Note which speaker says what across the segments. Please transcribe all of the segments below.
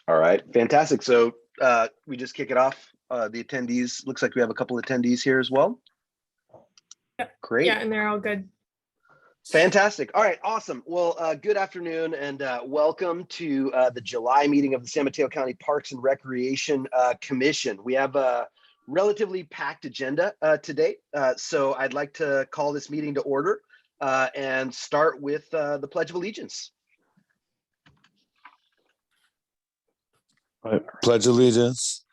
Speaker 1: All right, fantastic. So we just kick it off. The attendees, looks like we have a couple of attendees here as well. Great.
Speaker 2: Yeah, and they're all good.
Speaker 1: Fantastic. All right, awesome. Well, good afternoon and welcome to the July meeting of the San Mateo County Parks and Recreation Commission. We have a relatively packed agenda today, so I'd like to call this meeting to order and start with the Pledge of Allegiance.
Speaker 3: I pledge allegiance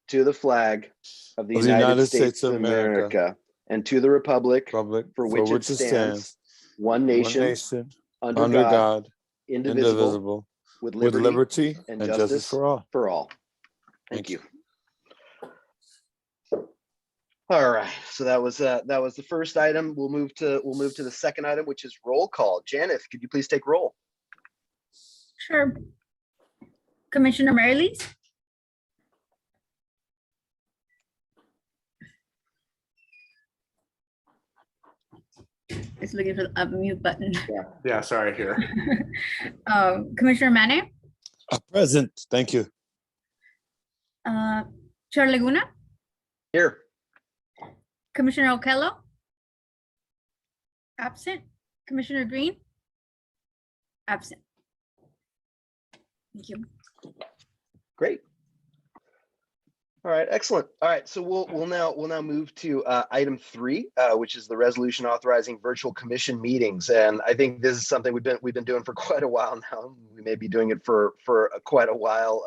Speaker 1: To the flag of the United States of America and to the republic for which it stands, one nation, under God, indivisible, with liberty and justice for all. Thank you. All right, so that was the first item. We'll move to the second item, which is roll call. Janet, could you please take roll?
Speaker 4: Sure. Commissioner Marylees? It's looking for the mute button.
Speaker 5: Yeah, sorry, here.
Speaker 4: Commissioner Mane?
Speaker 3: Present. Thank you.
Speaker 4: Chair Laguna?
Speaker 1: Here.
Speaker 4: Commissioner Okello? Absent. Commissioner Green? Absent. Thank you.
Speaker 1: Great. All right, excellent. All right, so we'll now move to item 3, which is the resolution authorizing virtual commission meetings. And I think this is something we've been doing for quite a while now. We may be doing it for quite a while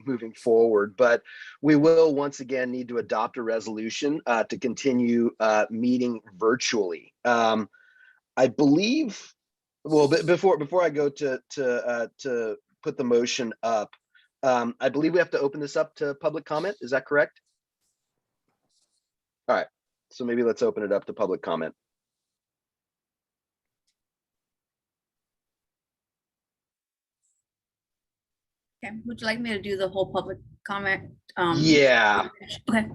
Speaker 1: moving forward, but we will once again need to adopt a resolution to continue meeting virtually. I believe. Well, before I go to put the motion up. I believe we have to open this up to public comment. Is that correct? All right, so maybe let's open it up to public comment.
Speaker 4: Okay, would you like me to do the whole public comment?
Speaker 1: Yeah.
Speaker 4: Okay,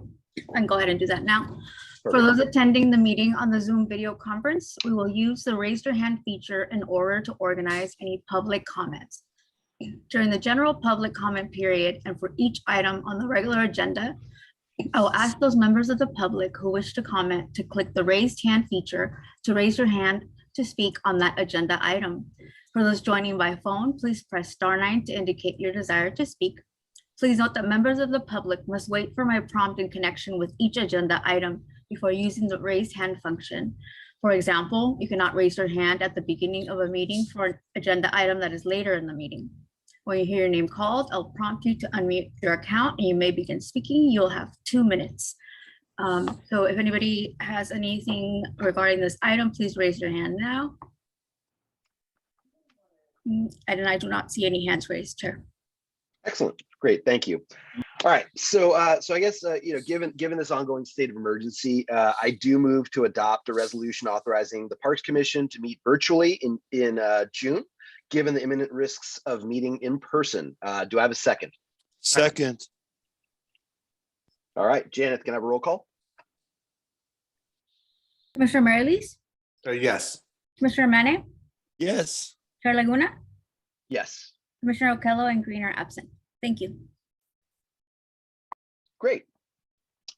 Speaker 4: I can go ahead and do that now. For
Speaker 1: Perfect.
Speaker 4: those attending the meeting on the Zoom video conference, we will use the raise your hand feature in order to organize any public comments. During the general public comment period and for each item on the regular agenda, I will ask those members of the public who wish to comment to click the raised hand feature to raise your hand to speak on that agenda item. For those joining by phone, please press *9 to indicate your desire to speak. Please note that members of the public must wait for my prompt in connection with each agenda item before using the raised hand function. For example, you cannot raise your hand at the beginning of a meeting for an agenda item that is later in the meeting. When you hear your name called, I'll prompt you to unmute your account and you may begin speaking. You'll have 2 minutes. So if anybody has anything regarding this item, please raise your hand now. And I do not see any hands raised, Chair.
Speaker 1: Excellent. Great. Thank you. All right. So I guess given this ongoing state of emergency, I do move to adopt a resolution authorizing the Parks Commission to meet virtually in June, given the imminent risks of meeting in person. Do I have a second?
Speaker 3: Second.
Speaker 1: All right, Janet, can I have a roll call?
Speaker 4: Commissioner Marylees?
Speaker 5: Yes.
Speaker 4: Commissioner Mane?
Speaker 3: Yes.
Speaker 4: Chair Laguna?
Speaker 1: Yes.
Speaker 4: Commissioner Okello and Green are absent. Thank you.
Speaker 1: Great.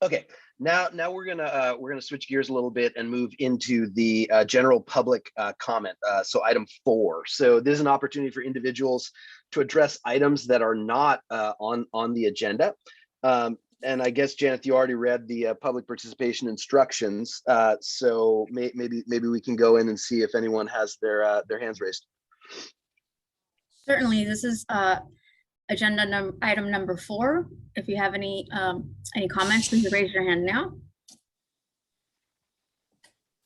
Speaker 1: Okay, now we're gonna switch gears a little bit and move into the general public comment. So item 4. So this is an opportunity for individuals to address items that are not on the agenda. And I guess, Janet, you already read the public participation instructions. So maybe we can go in and see if anyone has their hands raised.
Speaker 4: Certainly, this is agenda item number 4. If you have any comments, please raise your hand now.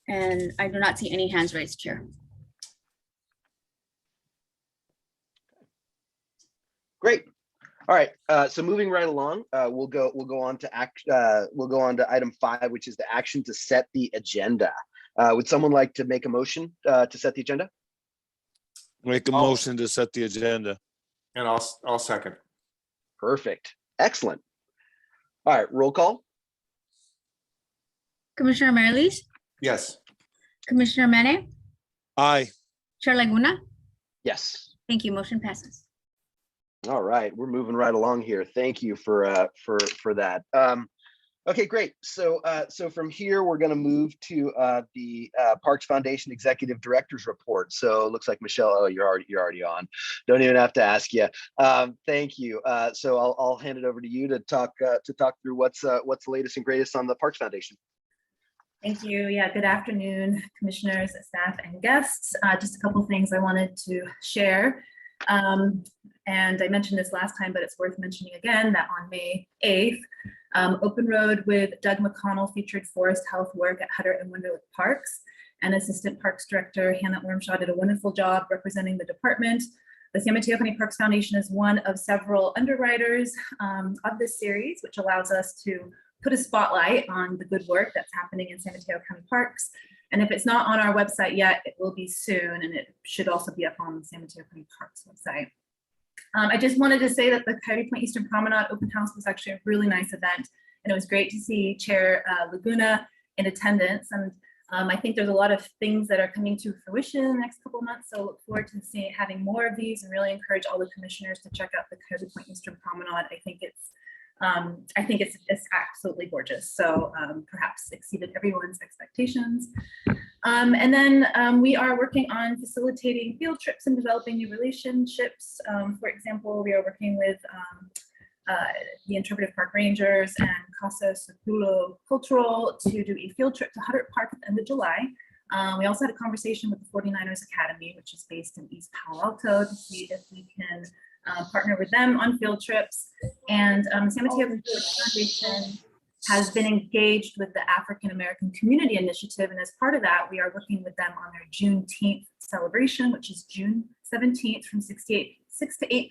Speaker 4: And I do not see any hands raised, Chair.
Speaker 1: Great. All right. So moving right along, we'll go on to item 5, which is the action to set the agenda. Would someone like to make a motion to set the agenda?
Speaker 3: Make a motion to set the agenda.
Speaker 5: And I'll second.
Speaker 1: Perfect. Excellent. All right. Roll call.
Speaker 4: Commissioner Marylees?
Speaker 5: Yes.
Speaker 4: Commissioner Mane?
Speaker 3: Aye.
Speaker 4: Chair Laguna?
Speaker 1: Yes.
Speaker 4: Thank you. Motion passes.
Speaker 1: All right, we're moving right along here. Thank you for that. Okay, great. So from here, we're going to move to the Parks Foundation Executive Director's Report. So it looks like Michelle, oh, you're already on. Don't even have to ask you. Thank you. So I'll hand it over to you to talk through what's the latest and greatest on the Parks Foundation.
Speaker 2: Thank you. Yeah, good afternoon, commissioners, staff, and guests. Just a couple things I wanted to share. And I mentioned this last time, but it's worth mentioning again that on May 8th, Open Road with Doug McConnell featured forest health work at Hutter and Winderlick Parks. And Assistant Parks Director Hannah Wormshaw did a wonderful job representing the department. The San Mateo County Parks Foundation is one of several underwriters of this series, which allows us to put a spotlight on the good work that's happening in San Mateo County Parks. And if it's not on our website yet, it will be soon, and it should also be up on the San Mateo County Parks website. I just wanted to say that the Coyote Point Eastern Promenade Open House was actually a really nice event, and it was great to see Chair Laguna in attendance. And I think there's a lot of things that are coming to fruition in the next couple of months, so I look forward to having more of these, and really encourage all the commissioners to check out the Coyote Point Eastern Promenade. I think it's absolutely gorgeous. So perhaps exceeded everyone's expectations. And then we are working on facilitating field trips and developing new relationships. For example, we are working with the Interpretive Park Rangers and Casa Seculo Cultural to do a field trip to Hutter Park at the end of July. We also had a conversation with the 49ers Academy, which is based in East Palo Alto, to see if we can partner with them on field trips. And San Mateo Foundation has been engaged with the African American Community Initiative, and as part of that, we are working with them on their Juneteenth celebration, which is June 17th from 6 to 8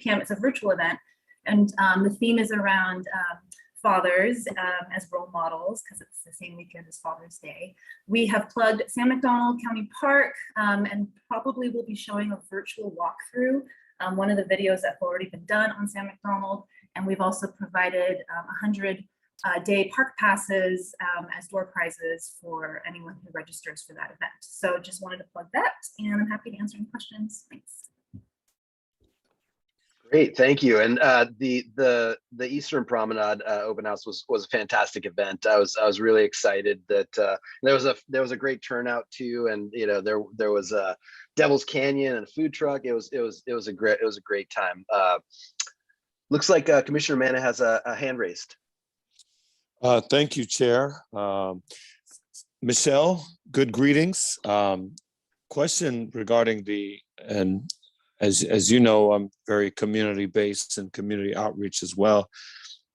Speaker 2: p.m. It's a virtual event, and the theme is around fathers as role models, because it's the same weekend as Father's Day. We have plugged San McDonald County Park, and probably will be showing a virtual walkthrough. One of the videos that's already been done on San McDonald, and we've also provided 100-day park passes as door prizes for anyone who registers for that event. So just wanted to plug that, and I'm happy to answer any questions. Thanks.
Speaker 1: Great, thank you. And the Eastern Promenade Open House was a fantastic event. I was really excited that there was a great turnout too, and there was a Devil's Canyon and a food truck. It was a great time. Looks like Commissioner Manna has a hand raised.
Speaker 3: Thank you, Chair. Michelle, good greetings. Question regarding as you know, I'm very community-based and community outreach as well.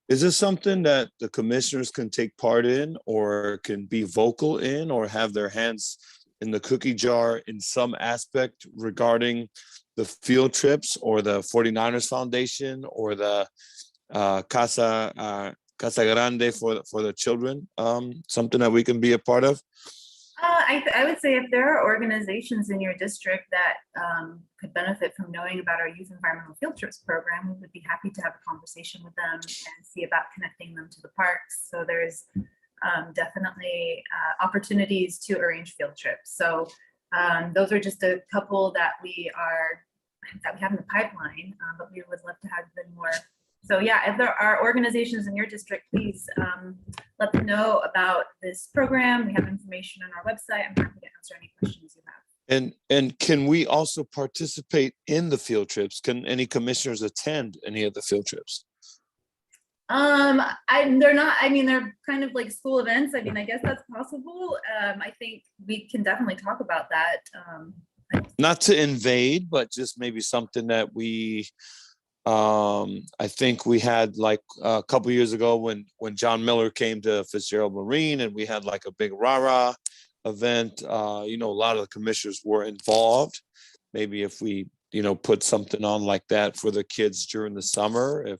Speaker 3: Is this something that the commissioners can take part in, or can be vocal in, or have their hands in the cookie jar in some aspect regarding the field trips, or the 49ers Foundation, or the Casa Grande for the children? Something that we can be a part of?
Speaker 2: I would say if there are organizations in your district that could benefit from knowing about our Youth Environmental Field Trips program, we would be happy to have a conversation with them and see about connecting them to the parks. So there's definitely opportunities to arrange field trips. So those are just a couple that we have in the pipeline, but we would love to have even more. So yeah, if there are organizations in your district, please let them know about this program. We have information on our website. I'm happy to answer any questions you have.
Speaker 3: And can we also participate in the field trips? Can any commissioners attend any of the field trips?
Speaker 2: They're kind of like school events. I mean, I guess that's possible. I think we can definitely talk about that.
Speaker 3: Not to invade, but just maybe something that we I think we had like a couple years ago when John Miller came to Fitzgerald Marine, and we had like a big rah-rah event. A lot of the commissioners were involved. Maybe if we put something on like that for the kids during the summer.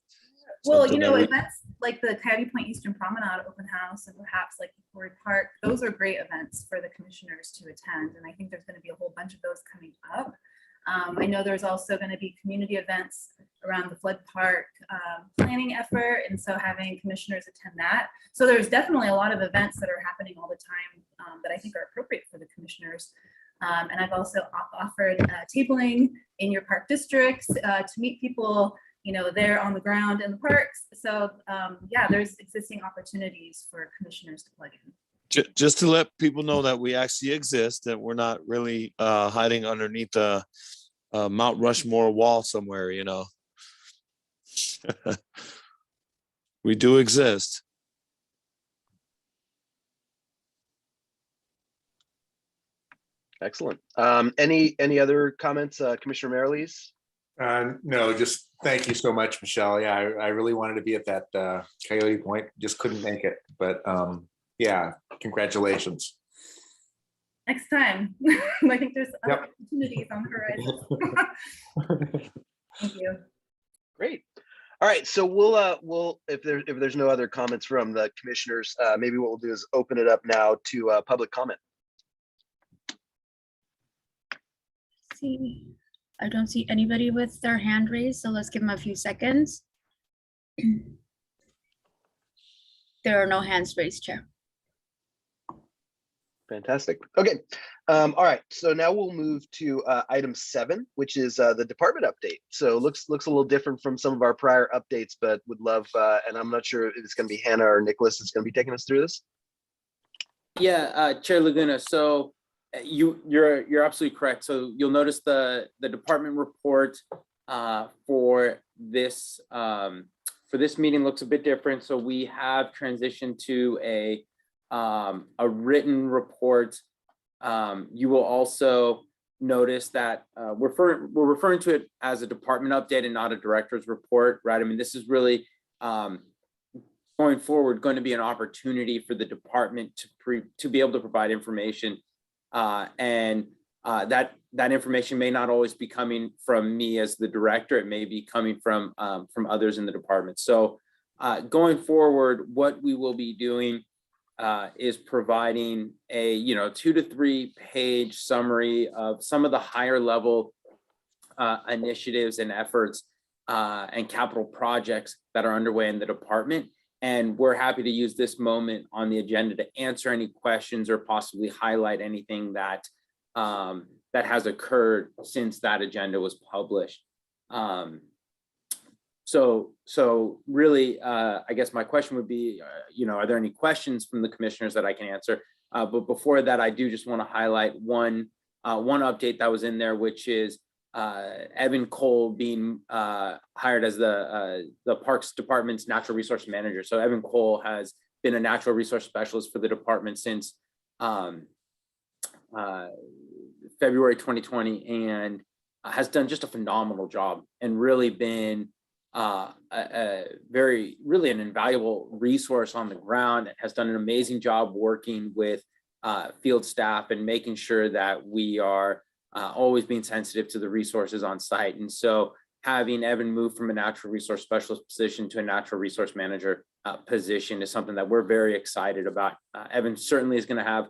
Speaker 2: Events like the Coyote Point Eastern Promenade Open House, and perhaps like the Ford Park, those are great events for the commissioners to attend, and I think there's going to be a whole bunch of those coming up. I know there's also going to be community events around the flood park planning effort, and so having commissioners attend that. So there's definitely a lot of events that are happening all the time that I think are appropriate for the commissioners. And I've also offered tabling in your park districts to meet people they're on the ground in the parks. So yeah, there's existing opportunities for commissioners to plug in.
Speaker 3: Just to let people know that we actually exist, that we're not really hiding underneath a Mount Rushmore wall somewhere, We do exist.
Speaker 1: Excellent. Any other comments, Commissioner Merrilees?
Speaker 5: No, just thank you so much, Michelle. Yeah, I really wanted to be at that Coyote Point, just couldn't make it. But yeah, congratulations.
Speaker 2: Next time. I think there's other opportunities on the horizon. Thank you.
Speaker 1: Great. All right, so we'll if there's no other comments from the commissioners, maybe what we'll do is open it up now to public comment.
Speaker 4: I don't see anybody with their hand raised, so let's give them a few seconds. There are no hands raised, Chair.
Speaker 1: Fantastic. Okay. All right. So now we'll move to item 7, which is the department update. So looks a little different from some of our prior updates, but would love, and I'm not sure if it's going to be Hannah or Nicholas that's going to be taking us through this.
Speaker 6: Yeah, Chair Laguna. So you're absolutely correct. So you'll notice the department report for this meeting looks a bit different. So we have transitioned to a written report. You will also notice that we're referring to it as a department update and not a director's report, right? I mean, this is really going forward going to be an opportunity for the department to be able to provide information, and that information may not always be coming from me as the director. It may be coming from others in the department. So going forward, what we will be doing is providing a 2 to 3 page summary of some of the higher level initiatives and efforts and capital projects that are underway in the department. And we're happy to use this moment on the agenda to answer any questions or possibly highlight anything that that has occurred since that agenda was published. So really, I guess my question would be, are there any questions from the commissioners that I can answer? But before that, I do just want to highlight one update that was in there, which is Evan Cole being hired as the Parks Department's Natural Resource Manager. So Evan Cole has been a natural resource specialist for the department since February 2020, and has done just a phenomenal job and really been really an invaluable resource on the ground, and has done an amazing job working with field staff and making sure that we are always being sensitive to the resources on site. And so having Evan move from a natural resource specialist position to a natural resource manager position is something that we're very excited about. Evan certainly is going to have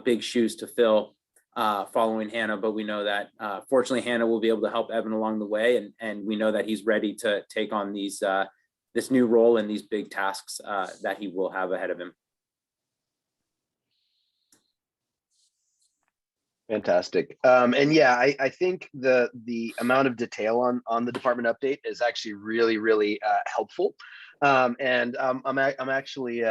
Speaker 6: big shoes to fill following Hannah, but we know that fortunately Hannah will be able to help Evan along the way, and we know that he's ready to take on this new role and these big tasks that he will have ahead of him.
Speaker 1: Fantastic. And yeah, I think the amount of detail on the department update is actually really helpful. And I'm actually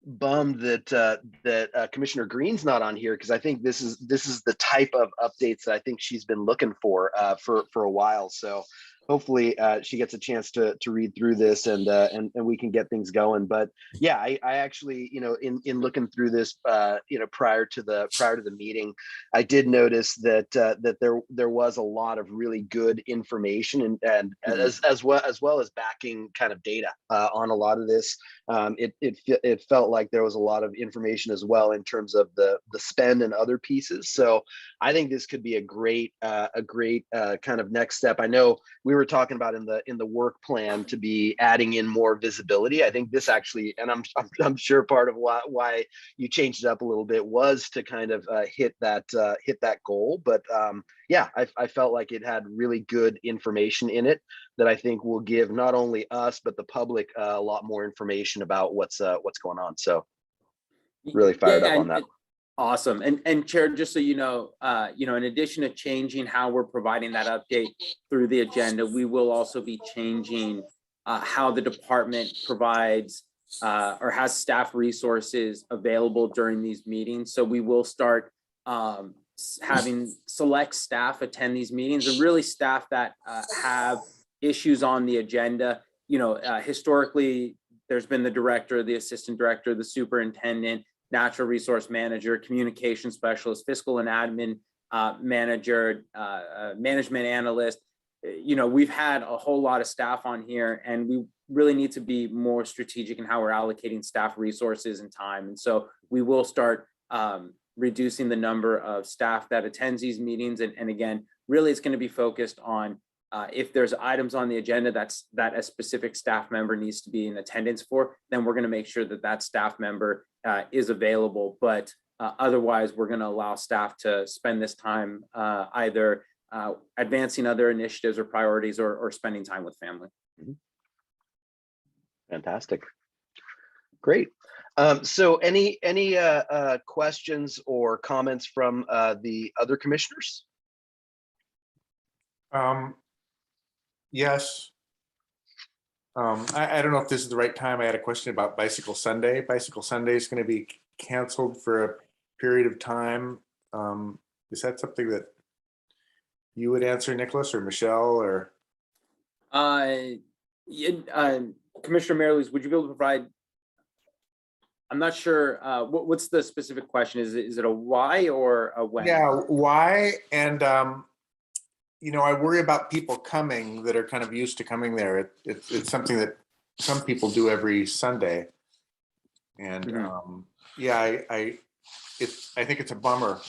Speaker 1: bummed that Commissioner Green's not on here, because I think this is the type of updates that I think she's been looking for a while. So hopefully she gets a chance to read through this and we can get things going. But yeah, I actually, in looking through this, prior to the meeting, I did notice that there was a lot of really good information and as well as backing kind of data on a lot of this. It felt like there was a lot of information as well in terms of the spend and other pieces. So I think this could be a great kind of next step. I know we were talking about in the work plan to be adding in more visibility. I think this actually, and I'm sure part of why you changed it up a little bit was to kind of hit that goal. But yeah, I felt like it had really good information in it that I think will give not only us but the public a lot more information about what's going on. So really fired up on that.
Speaker 6: Awesome. And Chair, just so you know, in addition to changing how we're providing that update through the agenda, we will also be changing how the department provides or has staff resources available during these meetings. So we will start having select staff attend these meetings, and really staff that have issues on the agenda. Historically, there's been the director, the assistant director, the superintendent, natural resource manager, communication specialist, fiscal and admin manager, management analyst. We've had a whole lot of staff on here, and we really need to be more strategic in how we're allocating staff resources and time. And so we will start reducing the number of staff that attends these meetings. And again, really it's going to be focused on if there's items on the agenda that a specific staff member needs to be in attendance for, then we're going to make sure that that staff member is available. But otherwise, we're going to allow staff to spend this time either advancing other initiatives or priorities, or spending time with family.
Speaker 1: Fantastic. Great. So any questions or comments from the other commissioners?
Speaker 5: Yes. I don't know if this is the right time. I had a question about Bicycle Sunday. Bicycle Sunday is going to be canceled for a period of time. Is that something that you would answer, Nicholas, or Michelle, or?
Speaker 6: Commissioner Merrilies, would you be able to provide? I'm not sure. What's the specific question? Is it a why or a when?
Speaker 5: Yeah, why? And I worry about people coming that are kind of used to coming there. It's something that some people do every Sunday, and I think it's a bummer.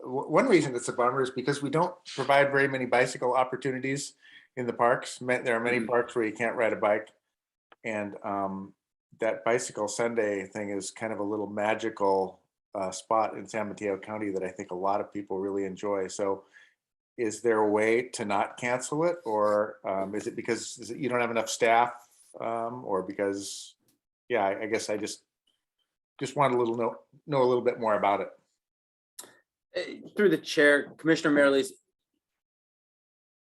Speaker 5: One reason it's a bummer is because we don't provide very many bicycle opportunities in the parks. There are many parks where you can't ride a bike, and that Bicycle Sunday thing is kind of a little magical spot in San Mateo County that I think a lot of people really enjoy. So is there a way to not cancel it, or is it because you don't have enough staff, or because, I guess I just want to know a little bit more about it.
Speaker 6: Through the chair, Commissioner Merrilies,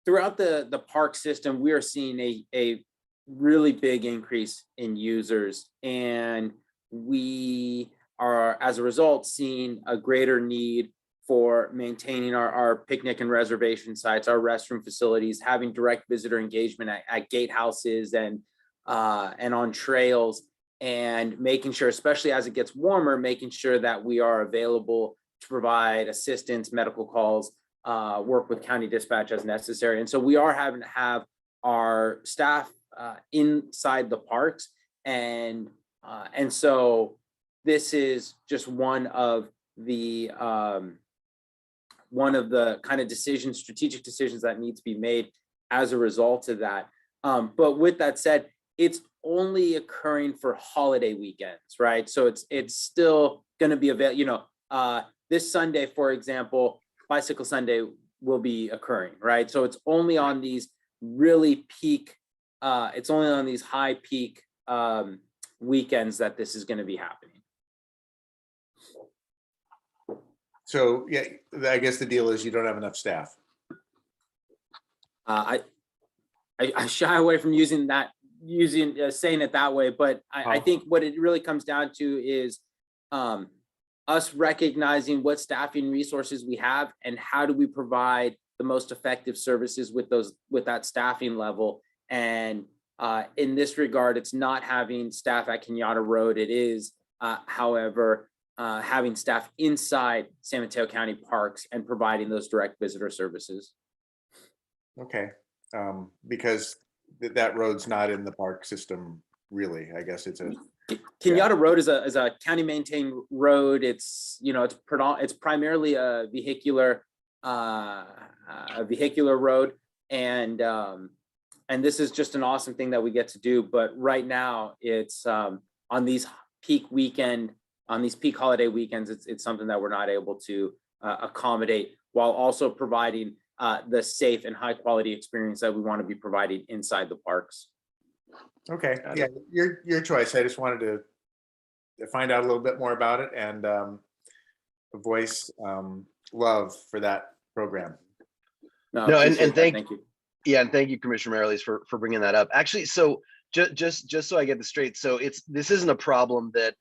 Speaker 6: throughout the park system, we are seeing a really big increase in users, and we are, as a result, seeing a greater need for maintaining our picnic and reservation sites, our restroom facilities, having direct visitor engagement at gatehouses and on trails, and making sure, especially as it gets warmer, making sure that we are available to provide assistance, medical calls, work with county dispatch as necessary. And so we are having to have our staff inside the parks, and so this is just one of the kind of strategic decisions that need to be made as a result of that. But with that said, it's only occurring for holiday weekends, right? So it's still going to be available. This Sunday, for example, Bicycle Sunday will be occurring, right? So it's only on these really peak, it's only on these high peak weekends that this is going to be happening.
Speaker 5: So I guess the deal is you don't have enough staff.
Speaker 6: I shy away from saying it that way, but I think what it really comes down to is us recognizing what staffing resources we have and how do we provide the most effective services with that staffing level. And in this regard, it's not having staff at Kenyatta Road. It is, however, having staff inside San Mateo County parks and providing those direct visitor services.
Speaker 5: Okay, because that road's not in the park system, really. I guess it's a
Speaker 6: Kenyatta Road is a county maintained road. It's it's primarily a vehicular road, and this is just an awesome thing that we get to do. But right now, it's on these peak holiday weekends, it's something that we're not able to accommodate, while also providing the safe and high quality experience that we want to be providing inside the parks.
Speaker 5: Okay, yeah, your choice. I just wanted to find out a little bit more about it and voice love for that program.
Speaker 6: No,
Speaker 1: No, and
Speaker 6: appreciate that.
Speaker 1: thank
Speaker 6: you.
Speaker 1: Yeah, and thank you, Commissioner Merrilees, for bringing that up. Actually, so just so I get this straight, so this isn't a problem that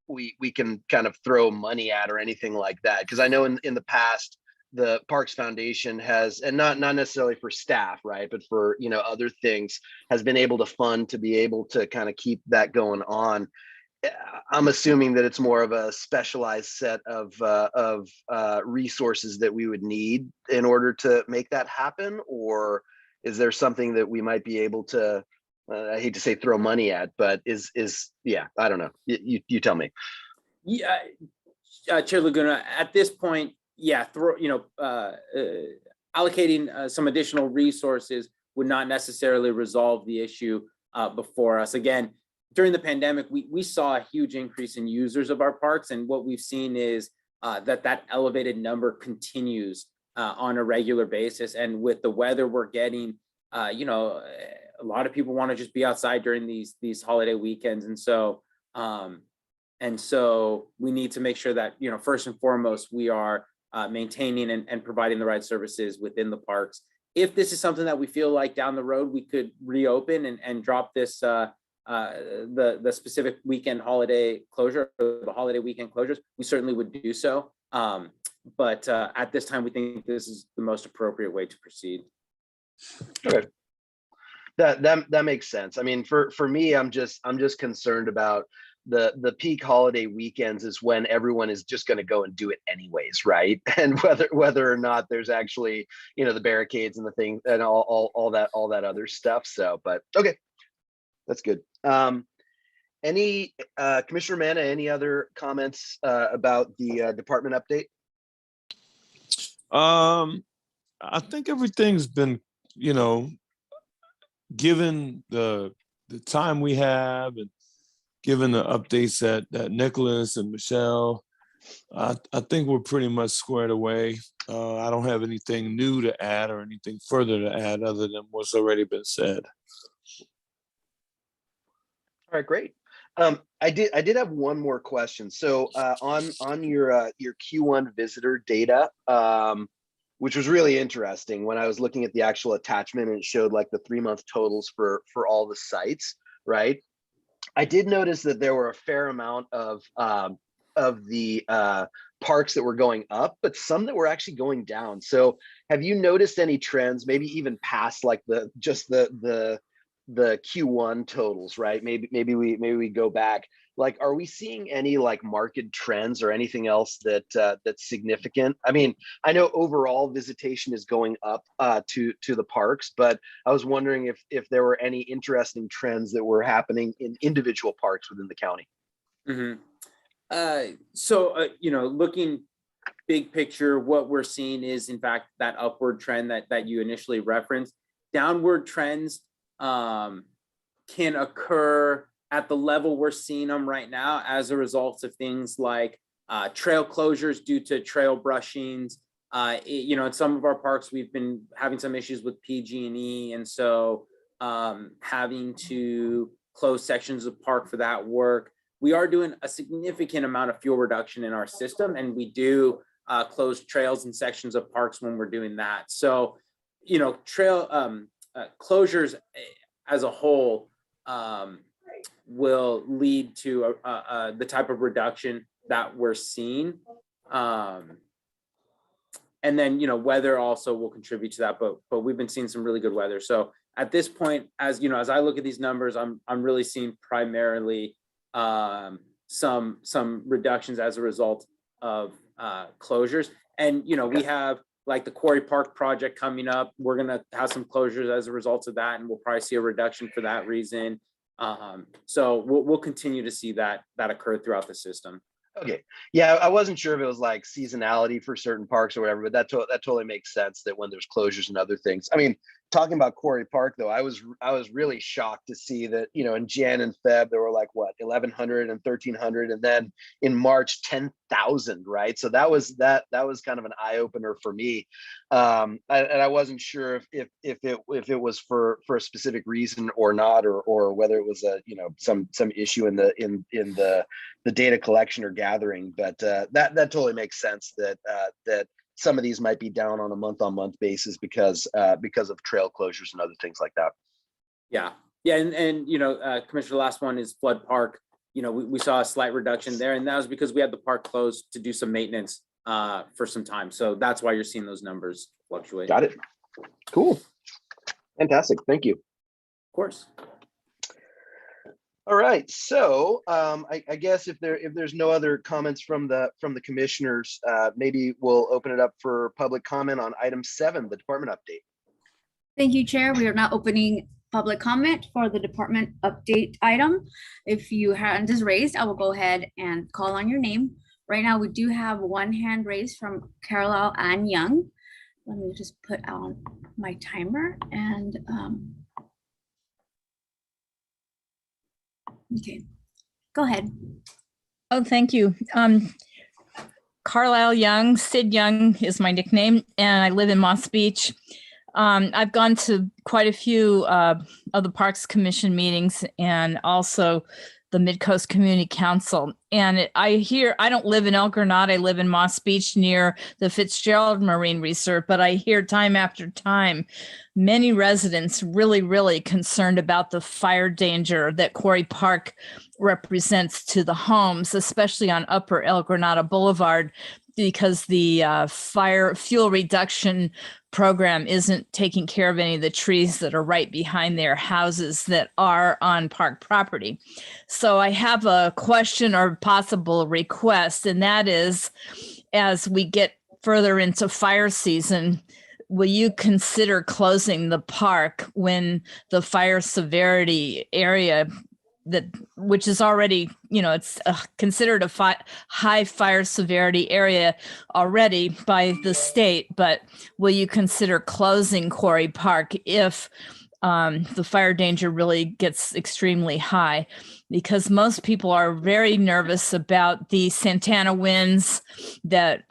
Speaker 1: we can kind of throw money at or anything like that, because I know in the past the Parks Foundation has, and not necessarily for staff, right, but for other things, has been able to fund to be able to kind of keep that going on. I'm assuming that it's more of a specialized set of resources that we would need in order to make that happen, or is there something that we might be able to? I hate to say throw money at, but yeah, I don't know. You tell me.
Speaker 6: Yeah, Chair Laguna. At this point, yeah, allocating some additional resources would not necessarily resolve the issue before us. Again, during the pandemic, we saw a huge increase in users of our parks, and what we've seen is that elevated number continues on a regular basis. And with the weather we're getting, a lot of people want to just be outside during these holiday weekends, and so we need to make sure that first and foremost we are maintaining and providing the right services within the parks. If this is something that we feel like down the road we could reopen and drop this. The specific weekend holiday closure, the holiday weekend closures, we certainly would do so. But at this time, we think this is the most appropriate way to proceed.
Speaker 1: Okay, that makes sense. I mean, for me, I'm just concerned about the peak holiday weekends is when everyone is just going to go and do it anyways, right? And whether or not there's actually the barricades and the thing and all that other stuff. So, but okay. That's good. Any Commissioner Manna, any other comments about the department update?
Speaker 3: I think everything's been, given the time we have and given the updates that Nicholas and Michelle, I think we're pretty much squared away. I don't have anything new to add or anything further to add other than what's already been said.
Speaker 1: All right, great. I did have one more question. So on your Q1 visitor data, which was really interesting when I was looking at the actual attachment, and it showed like the 3-month totals for all the sites, right? I did notice that there were a fair amount of the parks that were going up, but some that were actually going down. So have you noticed any trends, maybe even past like the Q1 totals, right? Maybe we go back. Like, are we seeing any like market trends or anything else that's significant? I mean, I know overall visitation is going up to the parks, but I was wondering if there were any interesting trends that were happening in individual parks within the county.
Speaker 6: Mm-hmm. Looking big picture, what we're seeing is in fact that upward trend that you initially referenced. Downward trends can occur at the level we're seeing them right now as a result of things like trail closures due to trail brushings. In some of our parks, we've been having some issues with PG&E, and so having to close sections of park for that work. We are doing a significant amount of fuel reduction in our system, and we do close trails and sections of parks when we're doing that. So, trail closures as a whole will lead to the type of reduction that we're seeing. And then, weather also will contribute to that, but we've been seeing some really good weather. So at this point, as I look at these numbers, I'm really seeing primarily some reductions as a result of closures. And, we have like the Quarry Park project coming up. We're going to have some closures as a result of that, and we'll probably see a reduction for that reason. So we'll continue to see that occur throughout the system.
Speaker 1: Okay. Yeah, I wasn't sure if it was like seasonality for certain parks or whatever, but that totally makes sense that when there's closures and other things. I mean, talking about Quarry Park, though, I was really shocked to see that, you know, in Jan and Feb there were like what 1,100 and 1,300, and then in March 10,000, right? So that was kind of an eye opener for me, and I wasn't sure if it was for a specific reason or not, or whether it was a, you know, some issue in the data collection or gathering, but that totally makes sense that some of these might be down on a month-on-month basis because of trail closures and other things like that.
Speaker 6: Yeah, and you know, Commissioner, last one is Flood Park. You know, we saw a slight reduction there, and that was because we had the park closed to do some maintenance for some time. So that's why you're seeing those numbers fluctuate.
Speaker 1: Got it. Cool. Fantastic. Thank you.
Speaker 6: Of course.
Speaker 1: All right, so I guess if there's no other comments from the commissioners, maybe we'll open it up for public comment on item 7, the department update.
Speaker 4: Thank you, Chair. We are now opening public comment for the department update item. If your hand is raised, I will go ahead and call on your name. Right now, we do have one hand raised from Carlisle Ann Young. Let me just put on my timer and okay, go ahead.
Speaker 7: Oh, thank you. Carlisle Young, Sid Young is my nickname, and I live in Moss Beach. I've gone to quite a few of the Parks Commission meetings and also the Mid-Coast Community Council. And I don't live in El Granada, I live in Moss Beach near the Fitzgerald Marine Reserve, but I hear time after time, many residents really concerned about the fire danger that Quarry Park represents to the homes, especially on Upper El Granada Boulevard, because the fuel reduction program isn't taking care of any of the trees that are right behind their houses that are on park property. So I have a question or possible request, and that is, as we get further into fire season, will you consider closing the park when the fire severity area which is already, you know, it's considered a high fire severity area already by the state, but will you consider closing Quarry Park if the fire danger really gets extremely high? Because most people are very nervous about the Santana winds that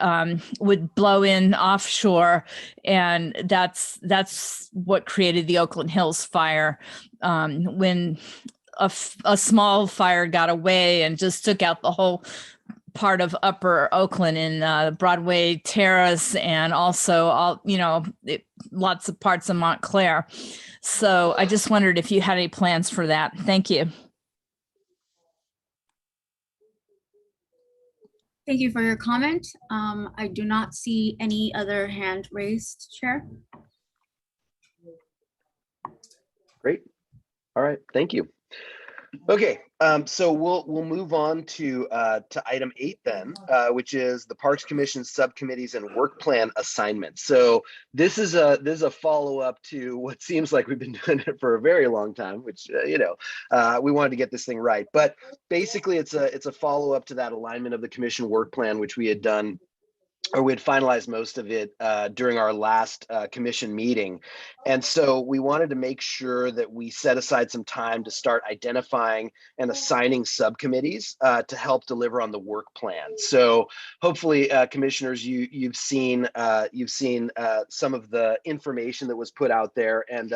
Speaker 7: would blow in offshore, and that's what created the Oakland Hills fire when a small fire got away and just took out the whole part of Upper Oakland in Broadway Terrace, and also all, you know, lots of parts of Montclair. So I just wondered if you had any plans for that. Thank you.
Speaker 4: Thank you for your comment. I do not see any other hand raised, Chair.
Speaker 1: Great. All right. Thank you. Okay, so we'll move on to item 8 then, which is the Parks Commission subcommittees and work plan assignments. So this is a follow-up to what seems like we've been doing it for a very long time, which you know, we wanted to get this thing right. But basically, it's a follow-up to that alignment of the commission work plan, which we had done, or we had finalized most of it during our last commission meeting. And so we wanted to make sure that we set aside some time to start identifying and assigning subcommittees to help deliver on the work plan. So hopefully, commissioners, you've seen some of the information that was put out there. And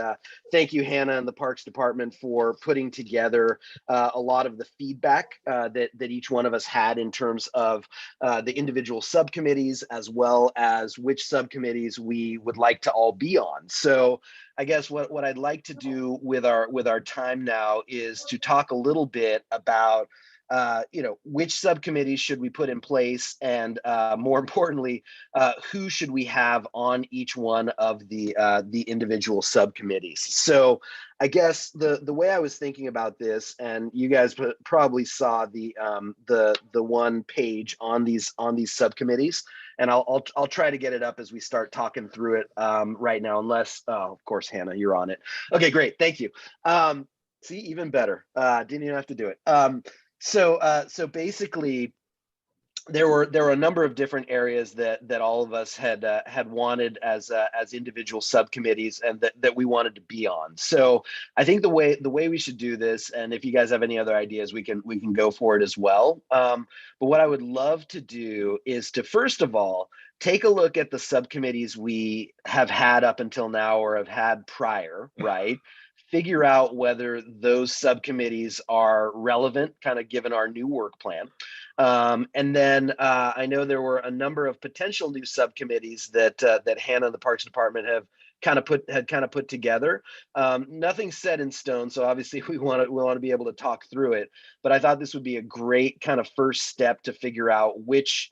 Speaker 1: thank you, Hannah and the Parks Department, for putting together a lot of the feedback that each one of us had in terms of the individual subcommittees, as well as which subcommittees we would like to all be on. So I guess what I'd like to do with our time now is to talk a little bit about you know, which subcommittees should we put in place, and more importantly, who should we have on each one of the individual subcommittees. So I guess the way I was thinking about this, and you guys probably saw the one page on these subcommittees, and I'll try to get it up as we start talking through it right now, unless of course, Hannah, you're on it. Okay, great, thank you. See, even better. Didn't even have to do it. So basically, there were a number of different areas that all of us had wanted as individual subcommittees, and that we wanted to be on. So I think the way we should do this, and if you guys have any other ideas, we can go for it as well. But what I would love to do is to, first of all, take a look at the subcommittees we have had up until now or have had prior, right? Figure out whether those subcommittees are relevant, kind of given our new work plan. And then I know there were a number of potential new subcommittees that Hannah and the Parks Department have kind of put together. Nothing set in stone, so obviously we want to be able to talk through it. But I thought this would be a great kind of first step to figure out which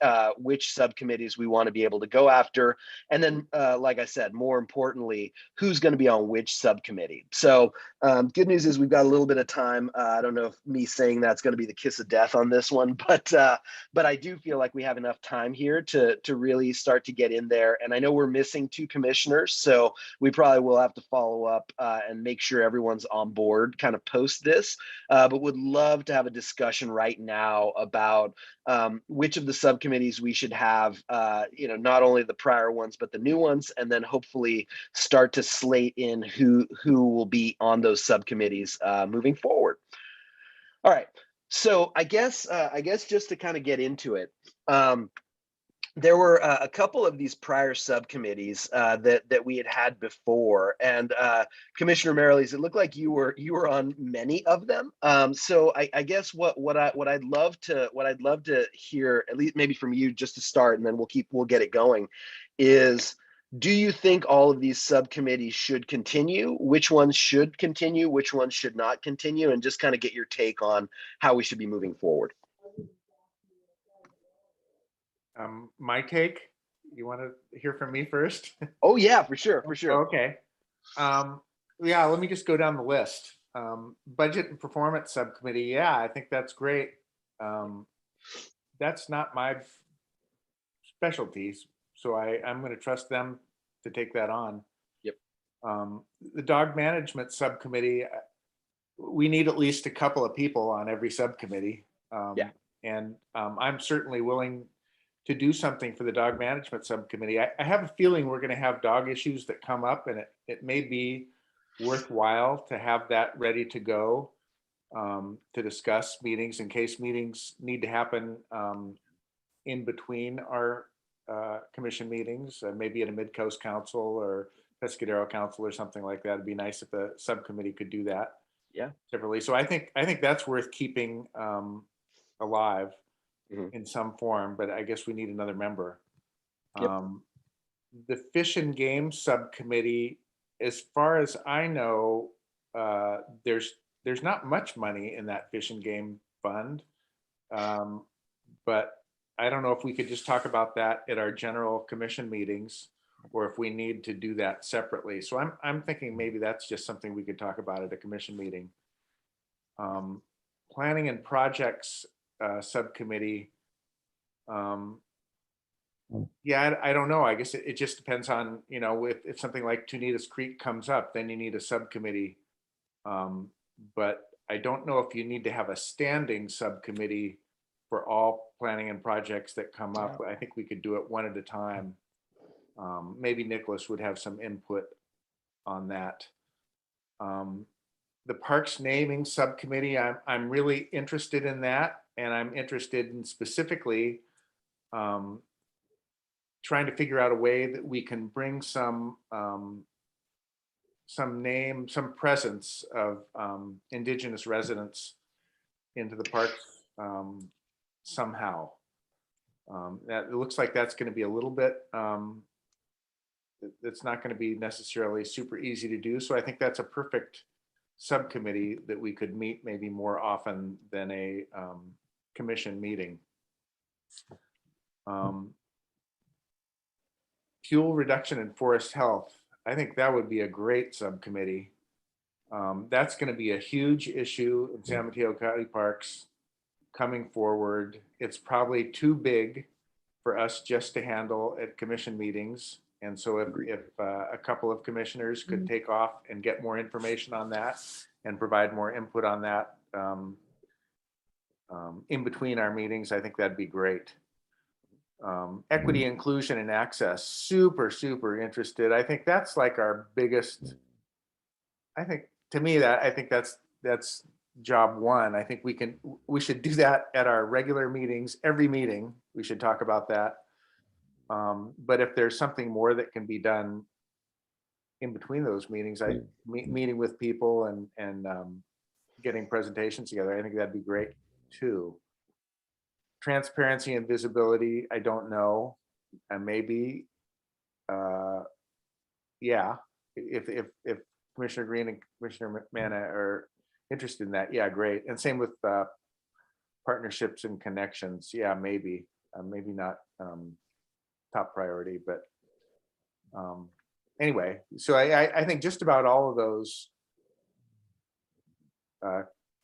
Speaker 1: subcommittees we want to be able to go after, and then like I said, more importantly, who's going to be on which subcommittee. So good news is we've got a little bit of time. I don't know if me saying that's going to be the kiss of death on this one, but I do feel like we have enough time here to really start to get in there. And I know we're missing 2 commissioners, so we probably will have to follow up and make sure everyone's on board kind of post this. But would love to have a discussion right now about which of the subcommittees we should have, not only the prior ones, but the new ones, and then hopefully start to slate in who will be on those subcommittees moving forward. All right. So I guess just to kind of get into it, there were a couple of these prior subcommittees that we had before, and Commissioner Merrilees, it looked like you were on many of them. So I guess what I'd love to hear, at least maybe from you, just to start, and then we'll get it going, is, do you think all of these subcommittees should continue? Which ones should continue? Which ones should not continue? And just kind of get your take on how we should be moving forward.
Speaker 5: My take, you want to hear from me first?
Speaker 1: Oh yeah, for sure.
Speaker 5: Okay. Yeah, let me just go down the list. Budget and Performance Subcommittee. Yeah, I think that's great. That's not my specialties, so I'm going to trust them to take that on.
Speaker 1: Yep.
Speaker 5: The Dog Management Subcommittee, we need at least a couple of people on every subcommittee.
Speaker 1: Yeah.
Speaker 5: And I'm certainly willing to do something for the Dog Management Subcommittee. I have a feeling we're going to have dog issues that come up, and it may be worthwhile to have that ready to go to discuss meetings in case meetings need to happen in between our commission meetings, maybe at a Mid-Coast Council or Pescadero Council or something like that. It'd be nice if the subcommittee could do that.
Speaker 1: Yeah.
Speaker 5: Separately. So I think that's worth keeping alive in some form, but I guess we need another member.
Speaker 1: Yep.
Speaker 5: The Fish and Game Subcommittee, as far as I know, there's not much money in that Fish and Game Fund, but I don't know if we could just talk about that at our general commission meetings, or if we need to do that separately. So I'm thinking maybe that's just something we could talk about at a commission meeting. Planning and Projects Subcommittee. Yeah, I don't know. I guess it just depends on, if something like Tunitas Creek comes up, then you need a subcommittee. But I don't know if you need to have a standing subcommittee for all planning and projects that come up. I think we could do it one at a time. Maybe Nicholas would have some input on that. The Parks Naming Subcommittee, I'm really interested in that, and I'm interested in specifically trying to figure out a way that we can bring some presence of Indigenous residents into the parks somehow. That it looks like that's going to be a little bit. It's not going to be necessarily super easy to do. So I think that's a perfect subcommittee that we could meet maybe more often than a commission meeting. Fuel reduction and forest health. I think that would be a great subcommittee. That's going to be a huge issue in San Mateo County Parks coming forward. It's probably too big for us just to handle at commission meetings. And so if a couple of commissioners could take off and get more information on that and provide more input on that in between our meetings, I think that'd be great. Equity, inclusion, and access, super interested. I think that's like our biggest, I think, to me, I think that's job one. I think we should do that at our regular meetings. Every meeting, we should talk about that. But if there's something more that can be done in between those meetings, meeting with people and getting presentations together, I think that'd be great too. Transparency and visibility, I don't know, and maybe, yeah, if Commissioner Green and Commissioner Manna are interested in that, yeah, great. And same with partnerships and connections, yeah, maybe not top priority, but anyway, so I think just about all of those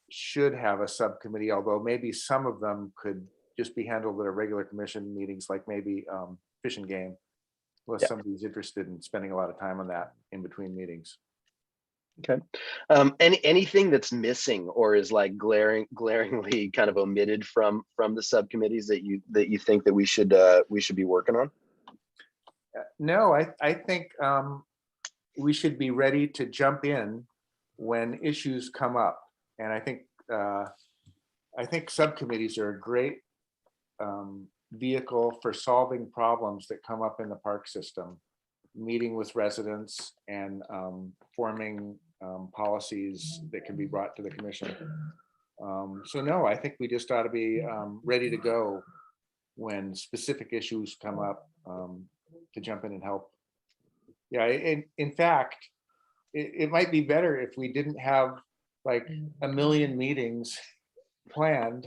Speaker 5: should have a subcommittee, although maybe some of them could just be handled at a regular commission meetings, like maybe Fish and Game, unless somebody's interested in spending a lot of time on that in between meetings.
Speaker 1: Okay. Anything that's missing or is like glaringly kind of omitted from the subcommittees that you think that we should be working on?
Speaker 5: No, I think we should be ready to jump in when issues come up, and I think subcommittees are a great vehicle for solving problems that come up in the park system, meeting with residents and forming policies that can be brought to the commission. So no, I think we just ought to be ready to go when specific issues come up to jump in and help. Yeah, in fact, it might be better if we didn't have like a million meetings planned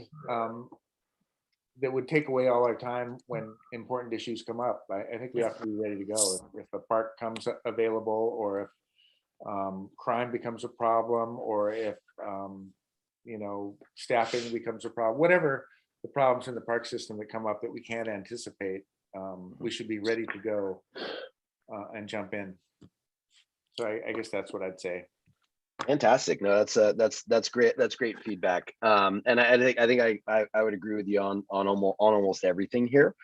Speaker 5: that would take away all our time when important issues come up. I think we have to be ready to go if a park comes available, or if crime becomes a problem, or if staffing becomes a problem, whatever the problems in the park system that come up that we can't anticipate, we should be ready to go and jump in. So I guess that's what I'd say.
Speaker 1: Fantastic. No, that's great. That's great feedback. And I think I would agree with you on almost everything here.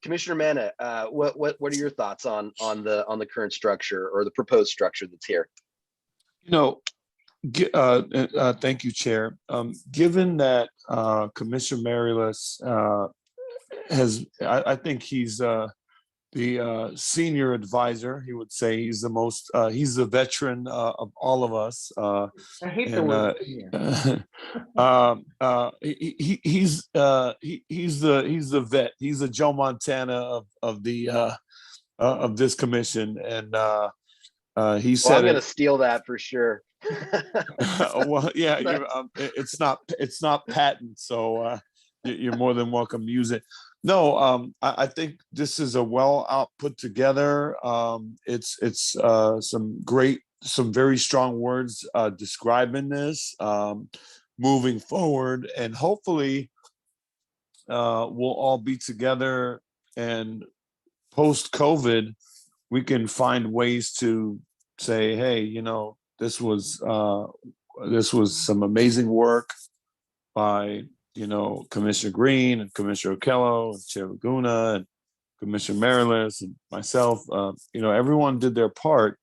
Speaker 1: Commissioner Manna, what are your thoughts on the current structure or the proposed structure that's here?
Speaker 3: Thank you, Chair. Given that Commissioner Marilis I think he's the senior advisor, he would say he's the veteran of all of us.
Speaker 5: I hate the word senior.
Speaker 3: He's the vet. He's the Joe Montana of this commission, and he said,
Speaker 1: "Well, I'm going to steal that for sure."
Speaker 3: Well, yeah, it's not patent, so you're more than welcome to use it. No, I think this is a well out put together. It's some very strong words describing this moving forward, and hopefully we'll all be together, and post COVID we can find ways to say, hey, this was some amazing work by Commissioner Green and Commissioner Okello and Chair Laguna and Commissioner Marilis and myself. Everyone did their part.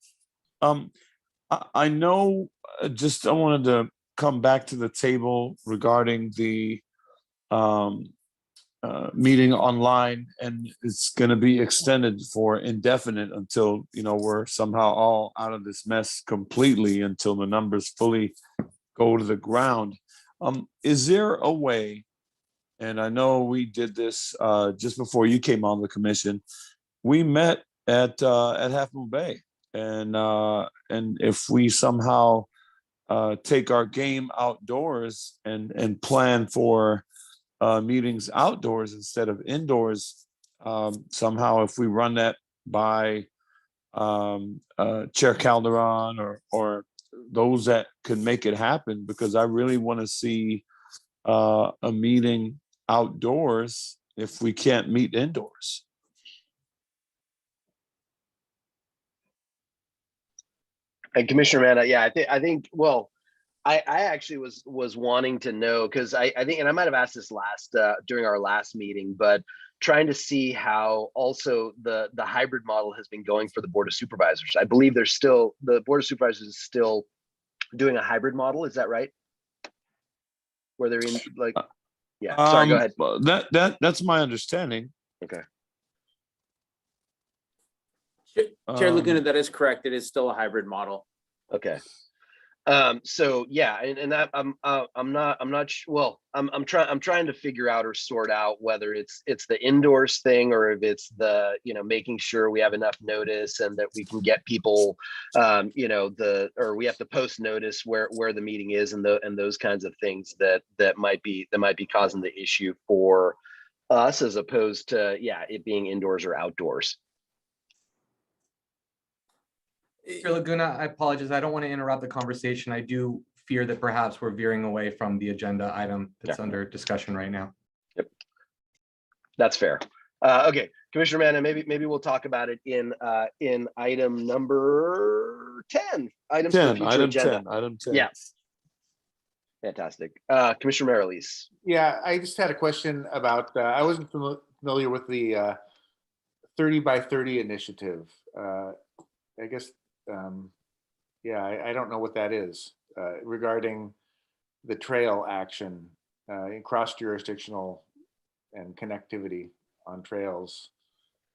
Speaker 3: I know. I wanted to come back to the table regarding the meeting online, and it's going to be extended for indefinite until we're somehow all out of this mess completely, until the numbers fully go to the ground. Is there a way, and I know we did this just before you came on the commission, we met at Half Moon Bay, and if we somehow take our game outdoors and plan for meetings outdoors instead of indoors, somehow if we run that by Chair Calderon or those that could make it happen, because I really want to see a meeting outdoors if we can't meet indoors.
Speaker 1: And Commissioner Manna, yeah, I think. Well, I actually was wanting to know, because I think, and I might have asked this during our last meeting, but trying to see how also the hybrid model has been going for the Board of Supervisors. I believe the Board of Supervisors is still doing a hybrid model. Is that right? Where they're in like, yeah, sorry, go ahead.
Speaker 3: Well, that's my understanding.
Speaker 1: Okay.
Speaker 6: Chair
Speaker 3: Um,
Speaker 6: Laguna, that is correct. It is still a hybrid model.
Speaker 1: Okay. So yeah, and that I'm trying to figure out or sort out whether it's the indoors thing or if it's the, making sure we have enough notice and that we can get people, or we have to post notice where the meeting is and those kinds of things that might be causing the issue for us as opposed to, it being indoors or outdoors.
Speaker 8: Chair Laguna, I apologize. I don't want to interrupt the conversation. I do fear that perhaps we're veering away from the agenda item that's under discussion right now.
Speaker 1: Yep. That's fair. Okay, Commissioner Manna, maybe we'll talk about it in item number 10. Items for future agenda.
Speaker 3: Item 10.
Speaker 1: Yeah. Fantastic. Commissioner Marilis.
Speaker 5: Yeah, I just had a question about, I wasn't familiar with the 30 by 30 initiative. I guess, I don't know what that is regarding the trail action in cross-jurisdictional and connectivity on trails.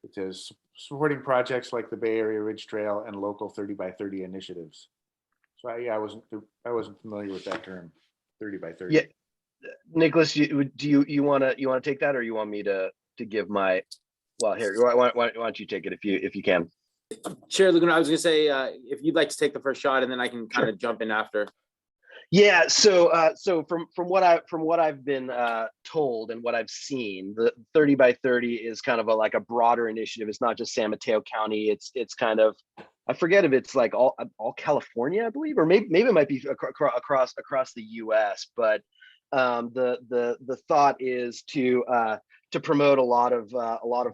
Speaker 5: It says supporting projects like the Bay Area Ridge Trail and local 30 by 30 initiatives. So I wasn't familiar with that term, 30 by 30.
Speaker 1: Yeah, Nicholas, do you want to take that, or you want me to give my? Well, here, why don't you take it if you can?
Speaker 6: Chair Laguna, I was going to say, if you'd like to take the first shot, and then I can kind
Speaker 1: Sure.
Speaker 6: of jump in after.
Speaker 1: Yeah, so from what I've been told and what I've seen, the 30 by 30 is kind of like a broader initiative. It's not just San Mateo County. It's kind of, I forget if it's like all California, I believe, or maybe it might be across the U.S. But the thought is to promote a lot of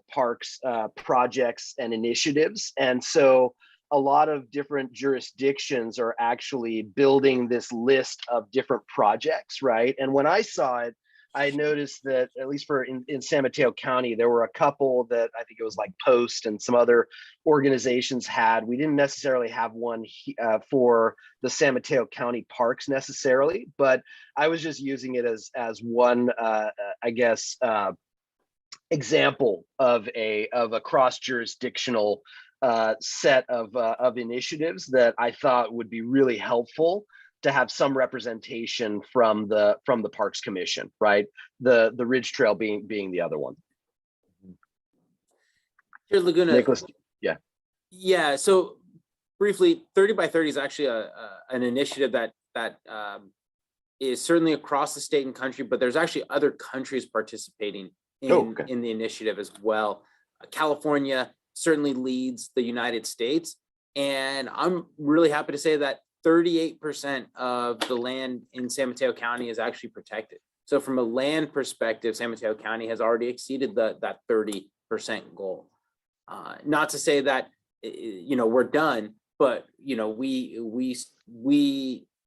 Speaker 1: parks projects and initiatives, and so a lot of different jurisdictions are actually building this list of different projects, right? And when I saw it, I noticed that at least in San Mateo County, there were a couple that I think it was like Post and some other organizations had. We didn't necessarily have one for the San Mateo County parks necessarily, but I was just using it as one, example of a cross-jurisdictional set of initiatives that I thought would be really helpful to have some representation from the Parks Commission, right? The Ridge Trail being the other one.
Speaker 6: Chair Laguna.
Speaker 1: Nicholas, yeah.
Speaker 6: Yeah, so briefly, 30 by 30 is actually an initiative that is certainly across the state and country, but there's actually other countries participating in the initiative as well. California certainly leads the United States, and I'm really happy to say that 38% of the land in San Mateo County is actually protected. So from a land perspective, San Mateo County has already exceeded that 30% goal. Not to say that we're done, but we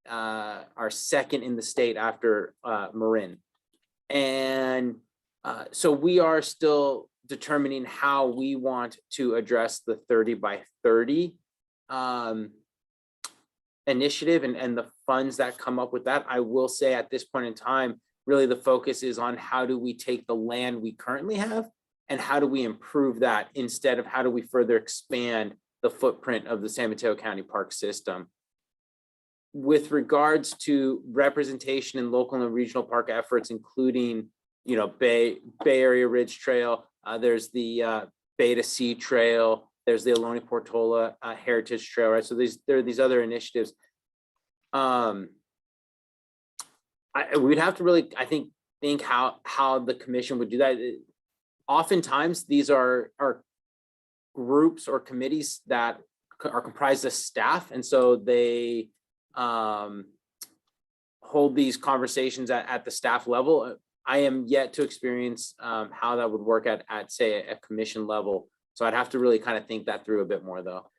Speaker 6: are second in the state after Marin, and so we are still determining how we want to address the 30 by 30 initiative and the funds that come up with that. I will say at this point in time, really the focus is on how do we take the land we currently have and how do we improve that instead of how do we further expand the footprint of the San Mateo County Park System. With regards to representation in local and regional park efforts, including Bay Area Ridge Trail, there's the Bay to Sea Trail, there's the Ohlone Portola Heritage Trail, right? So there are these other initiatives. We'd have to really, I think how the commission would do that. Oftentimes, these are groups or committees that are comprised of staff, and so they hold these conversations at the staff level. I am yet to experience how that would work at say a commission level. So I'd have to really kind of think that through a bit more though.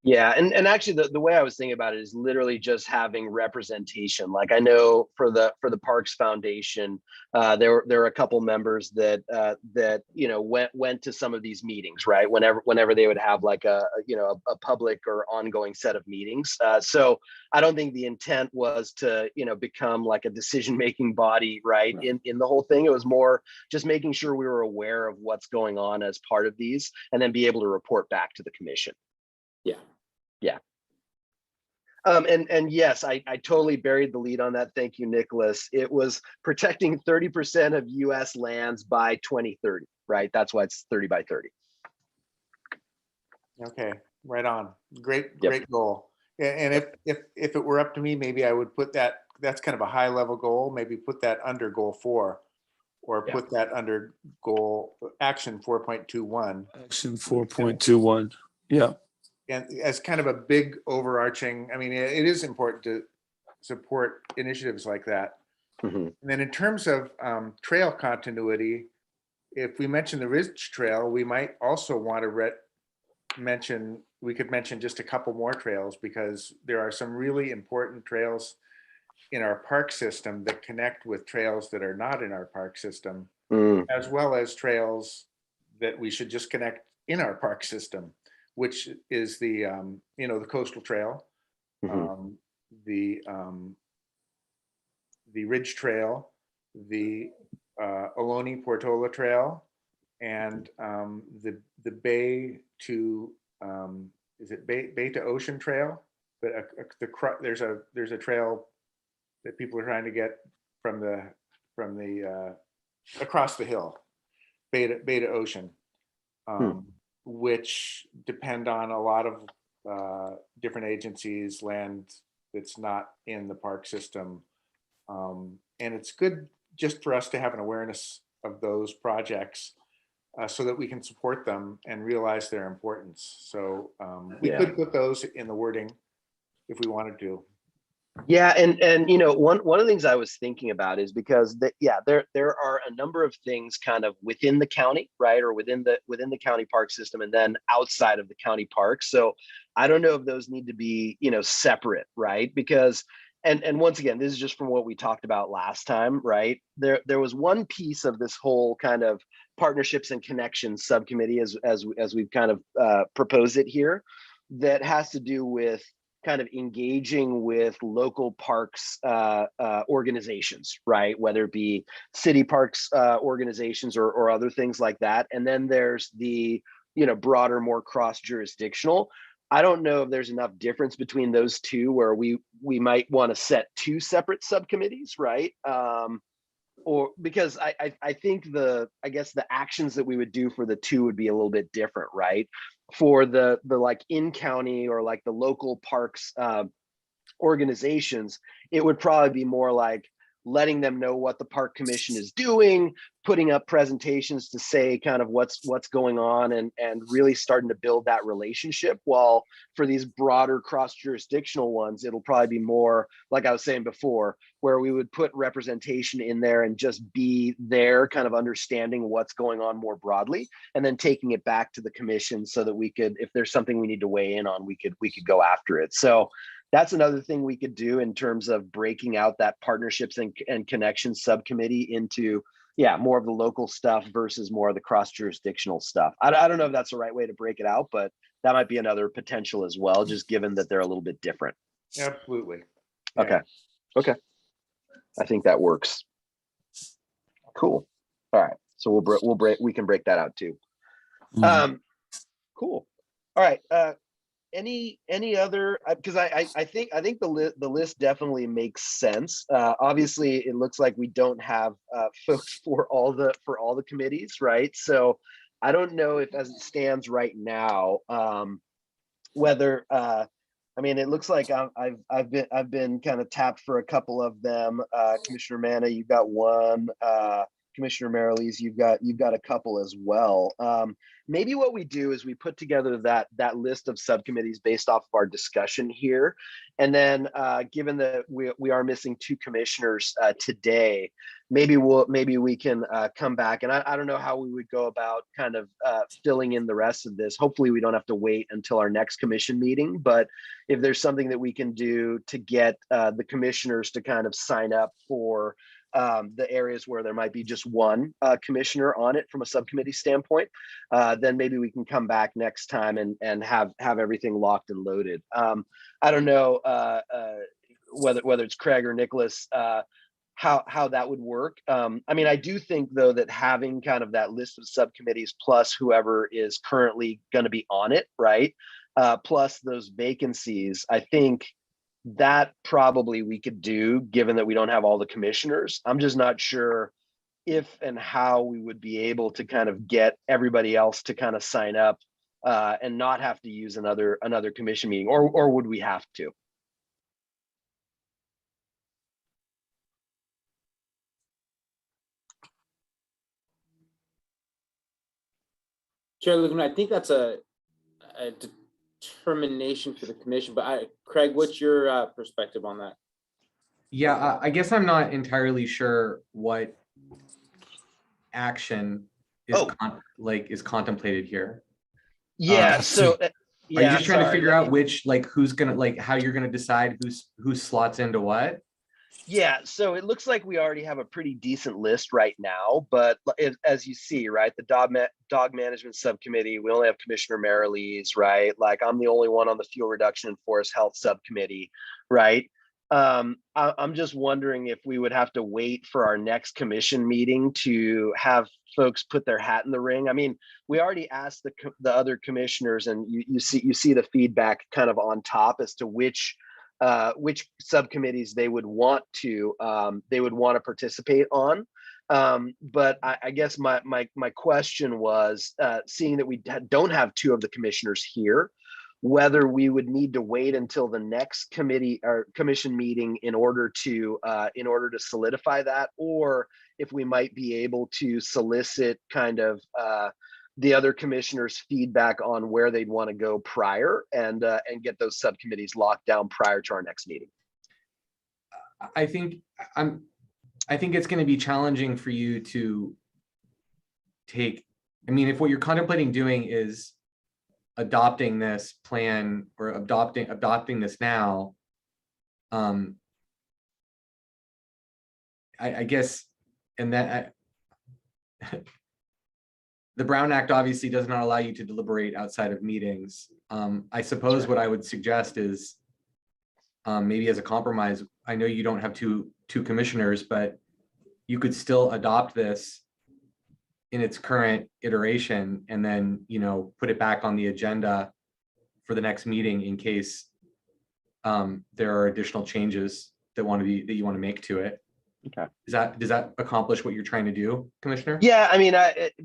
Speaker 1: Yeah, and actually the way I was thinking about it is literally just having representation. Like I know for the Parks Foundation, there were a couple members that that went to some of these meetings, right? Whenever they would have like a public or ongoing set of meetings. So I don't think the intent was to become like a decision making body, right? In the whole thing, it was more just making sure we were aware of what's going on as part of these, and then be able to report back to the commission.
Speaker 6: Yeah.
Speaker 1: Yeah. And yes, I totally buried the lead on that. Thank you, Nicholas. It was protecting 30% of US lands by 2030, right? That's why it's 30 by 30.
Speaker 5: Okay, right on. Great,
Speaker 1: Yep.
Speaker 5: great goal. And if it were up to me, maybe I would put that, that's kind of a high level goal, maybe put that under goal 4, or
Speaker 1: Yeah.
Speaker 5: put that under goal action 4.21.
Speaker 3: Action 4.21. Yeah.
Speaker 5: And as kind of a big overarching, I mean, it is important to support initiatives like that.
Speaker 1: Mhm.
Speaker 5: And then in terms of trail continuity, if we mention the Ridge Trail, we might also want to we could mention just a couple more trails, because there are some really important trails in our park system that connect with trails that are not in our park system,
Speaker 1: Mm.
Speaker 5: as well as trails that we should just connect in our park system, which is the the Coastal Trail,
Speaker 1: Mhm.
Speaker 5: the Ridge Trail, the Ohlone Portola Trail, and the Bay to is it Bay to Ocean Trail? But there's a trail that people are trying to get from the across the hill, Bay to Ocean, which depend on a lot of different agencies, land that's not in the park system. And it's good just for us to have an awareness of those projects, so that we can support them and realize their importance. So we could put those in the wording if we wanted to.
Speaker 1: Yeah, and one of the things I was thinking about is because there are a number of things kind of within the county, right, or within the county park system, and then outside of the county park. So I don't know if those need to be separate, right? Because and once again, this is just from what we talked about last time, right? There was one piece of this whole kind of partnerships and connections subcommittee, as we've kind of proposed it here, that has to do with kind of engaging with local parks organizations, right? Whether it be city parks organizations or other things like that. And then there's the broader, more cross-jurisdictional. I don't know if there's enough difference between those two where we might want to set two separate subcommittees, right? Or because I think I guess the actions that we would do for the two would be a little bit different, right? For the like in county or like the local parks organizations, it would probably be more like letting them know what the park commission is doing, putting up presentations to say kind of what's going on, and really starting to build that relationship. While for these broader cross-jurisdictional ones, it'll probably be more like I was saying before, where we would put representation in there and just be there kind of understanding what's going on more broadly, and then taking it back to the commission so that we could, if there's something we need to weigh in on, we could go after it. So that's another thing we could do in terms of breaking out that partnerships and connections subcommittee into more of the local stuff versus more of the cross-jurisdictional stuff. I don't know if that's the right way to break it out, but that might be another potential as well, just given that they're a little bit different.
Speaker 5: Absolutely.
Speaker 1: Yeah. Okay. I think that works. Cool. All right. So we can break that out too. Cool. All right. Any other, because I think the list definitely makes sense. Obviously it looks like we don't have folks for all the committees, right? So I don't know if, as it stands right now, whether I mean, it looks like I've been kind of tapped for a couple of them. Commissioner Manna, you've got one. Commissioner Marilees, you've got a couple as well. Maybe what we do is we put together that list of subcommittees based off of our discussion here, and then given that we are missing 2 commissioners today, maybe we can come back, and I don't know how we would go about kind of filling in the rest of this. Hopefully we don't have to wait until our next commission meeting, but if there's something that we can do to get the commissioners to kind of sign up for the areas where there might be just one commissioner on it from a subcommittee standpoint, then maybe we can come back next time and have everything locked and loaded. I don't know whether it's Craig or Nicholas, how that would work. I mean, I do think though that having kind of that list of subcommittees plus whoever is currently going to be on it, right? Plus those vacancies, I think that probably we could do, given that we don't have all the commissioners. I'm just not sure if and how we would be able to kind of get everybody else to kind of sign up and not have to use another commission meeting, or would we have to?
Speaker 6: Chair Laguna, I think that's a determination for the commission, but Craig, what's your perspective on that?
Speaker 8: Yeah, I guess I'm not entirely sure what action is is contemplated here.
Speaker 1: Yeah. So
Speaker 8: are you just trying to figure out which, like, who's gonna, like, how you're gonna decide who slots into what?
Speaker 1: Yeah, so it looks like we already have a pretty decent list right now, but as you see, right, the dog management subcommittee, we only have Commissioner Marilees, right? Like, I'm the only one on the fuel reduction and forest health subcommittee, right? I'm just wondering if we would have to wait for our next commission meeting to have folks put their hat in the ring. I mean, we already asked the other commissioners, and you see the feedback kind of on top as to which subcommittees they would want to participate on. But I guess my question was, seeing that we don't have 2 of the commissioners here, whether we would need to wait until the next committee or commission meeting in order to solidify that, or if we might be able to solicit kind of the other commissioners' feedback on where they'd want to go prior, and get those subcommittees locked down prior to our next meeting.
Speaker 8: I think it's going to be challenging for you to take. I mean, if what you're contemplating doing is adopting this plan or adopting this now, I guess, and that. The Brown Act obviously does not allow you to deliberate outside of meetings. I suppose what I would suggest is maybe as a compromise, I know you don't have two commissioners, but you could still adopt this in its current iteration and then, put it back on the agenda for the next meeting in case there are additional changes that you want to make to it.
Speaker 1: Okay.
Speaker 8: Does that accomplish what you're trying to do, Commissioner?
Speaker 1: Yeah, I mean,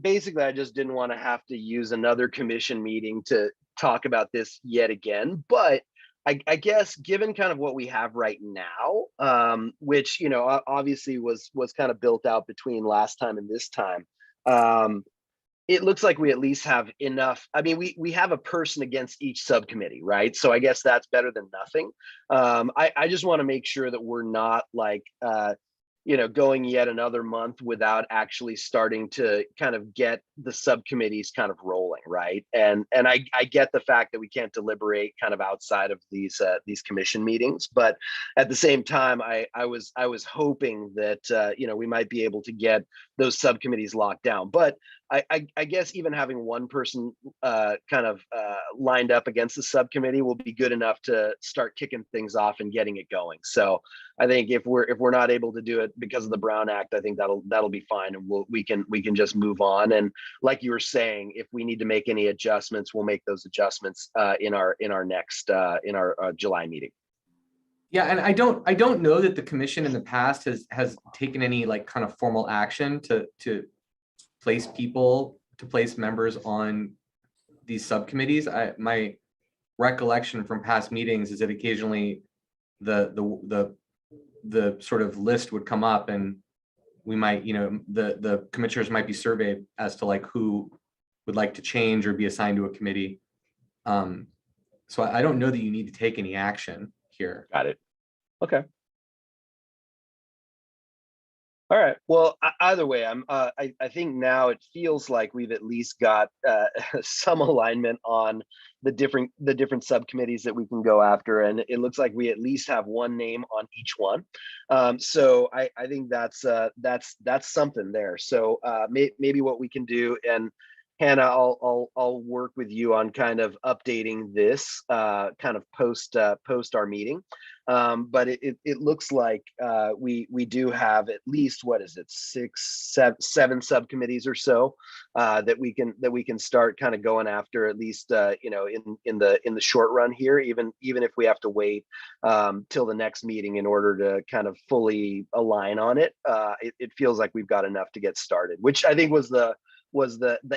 Speaker 1: basically, I just didn't want to have to use another commission meeting to talk about this yet again. But I guess, given kind of what we have right now, which obviously was kind of built out between last time and this time, it looks like we at least have enough. I mean, we have a person against each subcommittee, right? So I guess that's better than nothing. I just want to make sure that we're not like going yet another month without actually starting to kind of get the subcommittees kind of rolling, right? And I get the fact that we can't deliberate kind of outside of these commission meetings, but at the same time, I was hoping that we might be able to get those subcommittees locked down. But I guess even having one person kind of lined up against the subcommittee will be good enough to start kicking things off and getting it going. So I think if we're not able to do it because of the Brown Act, I think that'll be fine, and we can just move on. And like you were saying, if we need to make any adjustments, we'll make those adjustments in our next July meeting.
Speaker 8: Yeah, and I don't know that the commission in the past has taken any like kind of formal action to place members on these subcommittees. My recollection from past meetings is that occasionally the sort of list would come up and we might, the commissioners might be surveyed as to like who would like to change or be assigned to a committee. So I don't know that you need to take any action here.
Speaker 1: Got it. Okay. All right. Well, either way, I think now it feels like we've at least got some alignment on the different subcommittees that we can go after, and it looks like we at least have one name on each one. So I think that's something there. So maybe what we can do, and Hannah, I'll work with you on kind of updating this kind of post our meeting. But it looks like we do have at least, what is it, seven subcommittees or so that we can start kind of going after, at least in the short run here, even if we have to wait till the next meeting in order to kind of fully align on it. It feels like we've got enough to get started, which I think was the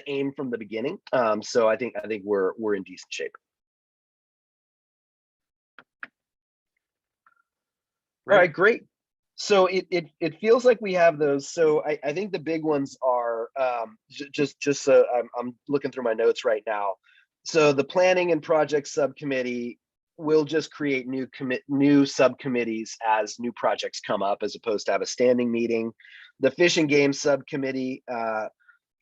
Speaker 1: aim from the beginning. So I think we're in decent shape. All right, great. So it feels like we have those. So I think the big ones are just so I'm looking through my notes right now. So the planning and project subcommittee will just create new subcommittees as new projects come up, as opposed to have a standing meeting. The fish and game subcommittee,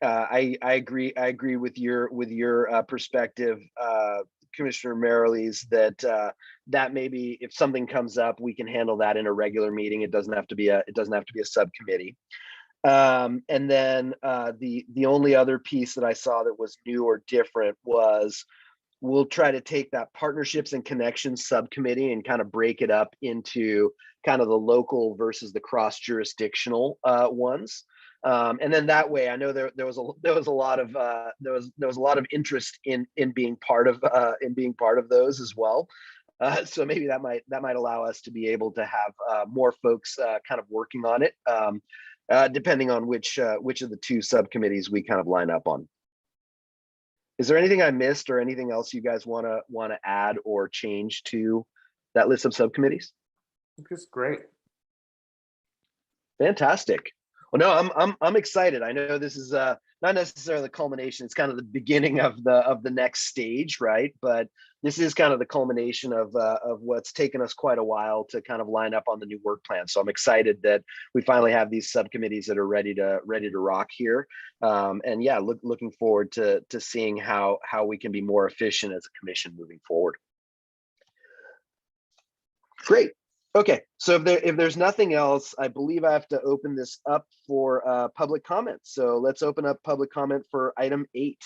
Speaker 1: I agree with your perspective, Commissioner Merrilees, that maybe if something comes up, we can handle that in a regular meeting. It doesn't have to be a subcommittee. And then the only other piece that I saw that was new or different was, we'll try to take that partnerships and connections subcommittee and kind of break it up into kind of the local versus the cross jurisdictional ones. And then that way, I know there was a lot of interest in being part of those as well. So maybe that might allow us to be able to have more folks kind of working on it, depending on which of the two subcommittees we kind of line up on. Is there anything I missed or anything else you guys want to add or change to that list of subcommittees?
Speaker 5: It's great.
Speaker 1: Fantastic. Well, no, I'm excited. I know this is not necessarily the culmination. It's kind of the beginning of the next stage, right? But this is kind of the culmination of what's taken us quite a while to kind of line up on the new work plan. So I'm excited that we finally have these subcommittees that are ready to rock here. And yeah, looking forward to seeing how we can be more efficient as a commission moving forward. Great. Okay, so if there's nothing else, I believe I have to open this up for public comment. So let's open up public comment for item 8.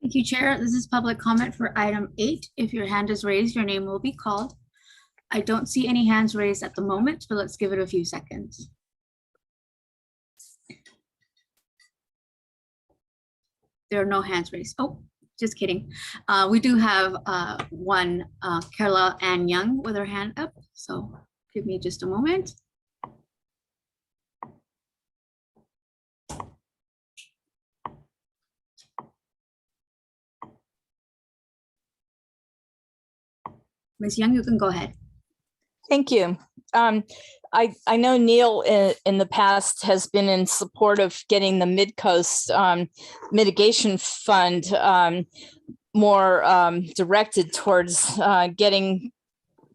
Speaker 4: Thank you, Chair. This is public comment for item 8. If your hand is raised, your name will be called. I don't see any hands raised at the moment, so let's give it a few seconds. There are no hands raised. Oh, just kidding. We do have one, Carla Ann Young, with her hand up. So give me just a moment. Ms. Young, you can go ahead.
Speaker 7: Thank you. I know Neil in the past has been in support of getting the Mid-Coast Mitigation Fund more directed towards getting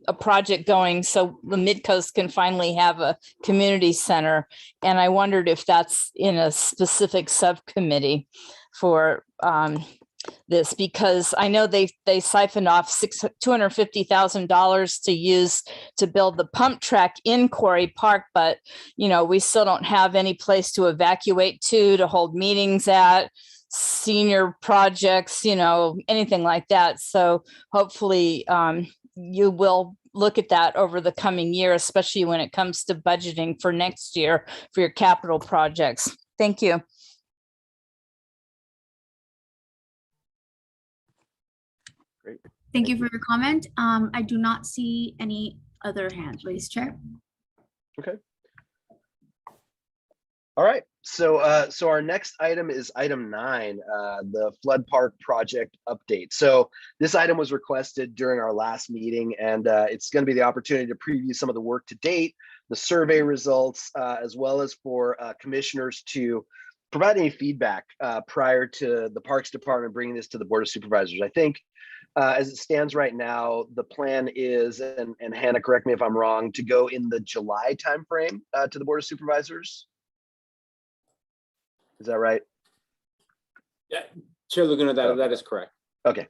Speaker 7: a project going so the Mid-Coast can finally have a community center. And I wondered if that's in a specific subcommittee for this, because I know they siphoned off $250,000 to use to build the pump track in Quarry Park, but we still don't have any place to evacuate to hold meetings at, senior projects, anything like that. So hopefully you will look at that over the coming year, especially when it comes to budgeting for next year for your capital projects. Thank you.
Speaker 1: Great.
Speaker 4: Thank you for your comment. I do not see any other hands raised, Chair.
Speaker 1: Okay. All right, so our next item is item 9, the flood park project update. So this item was requested during our last meeting, and it's going to be the opportunity to preview some of the work to date, the survey results, as well as for commissioners to provide any feedback prior to the Parks Department bringing this to the Board of Supervisors. I think as it stands right now, the plan is, and Hannah, correct me if I'm wrong, to go in the July timeframe to the Board of Supervisors. Is that right?
Speaker 6: Yeah, Chair Laguna, that is correct.
Speaker 1: Okay.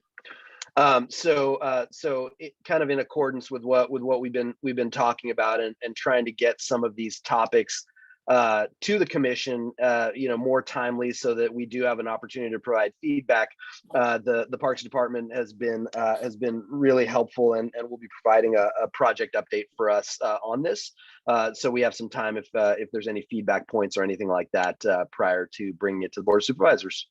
Speaker 1: So it kind of in accordance with what we've been talking about and trying to get some of these topics to the commission, more timely, so that we do have an opportunity to provide feedback. The Parks Department has been really helpful and will be providing a project update for us on this. So we have some time if there's any feedback points or anything like that prior to bringing it to the Board of Supervisors.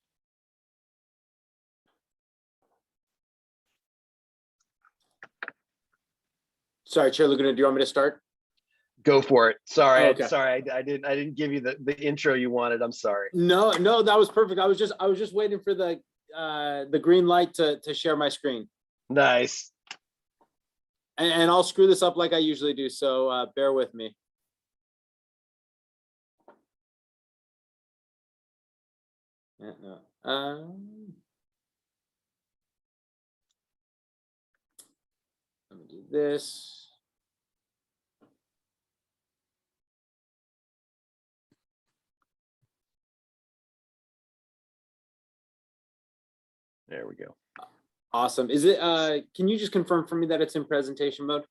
Speaker 6: Sorry, Chair Laguna, do you want me to start?
Speaker 1: Go for it. Sorry,
Speaker 6: Oh, okay.
Speaker 1: sorry, I didn't give you the intro you wanted. I'm sorry.
Speaker 6: No, that was perfect. I was just waiting for the green light to share my screen.
Speaker 1: Nice.
Speaker 6: And I'll screw this up like I usually do, so bear with me. Yeah, no. Let me do this.
Speaker 1: There we go.
Speaker 6: Awesome. Is it, can you just confirm for me that it's in presentation mode?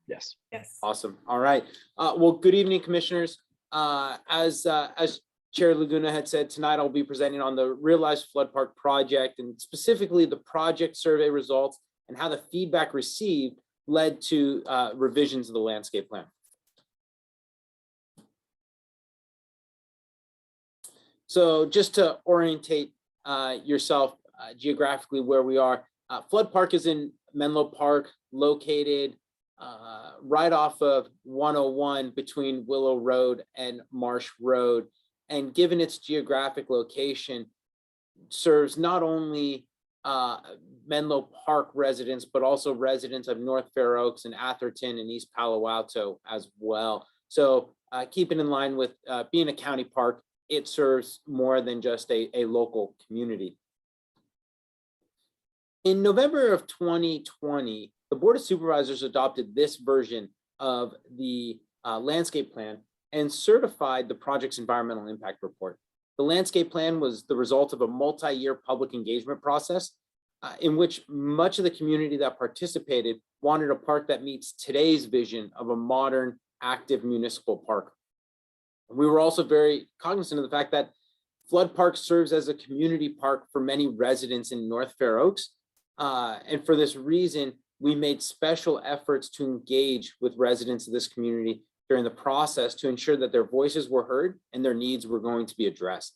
Speaker 1: Yes.
Speaker 2: Yes.
Speaker 6: Awesome. All right. Well, good evening, commissioners. As Chair Laguna had said, tonight I'll be presenting on the Realized Flood Park project, and specifically the project survey results and how the feedback received led to revisions of the landscape plan. So just to orientate yourself geographically where we are, Flood Park is in Menlo Park, located right off of 101 between Willow Road and Marsh Road. And given its geographic location, serves not only Menlo Park residents, but also residents of North Fair Oaks and Atherton and East Palo Alto as well. So keeping in line with being a county park, it serves more than just a local community. In November of 2020, the Board of Supervisors adopted this version of the landscape plan and certified the project's environmental impact report. The landscape plan was the result of a multi-year public engagement process in which much of the community that participated wanted a park that meets today's vision of a modern, active municipal park. We were also very cognizant of the fact that Flood Park serves as a community park for many residents in North Fair Oaks. And for this reason, we made special efforts to engage with residents of this community during the process to ensure that their voices were heard and their needs were going to be addressed.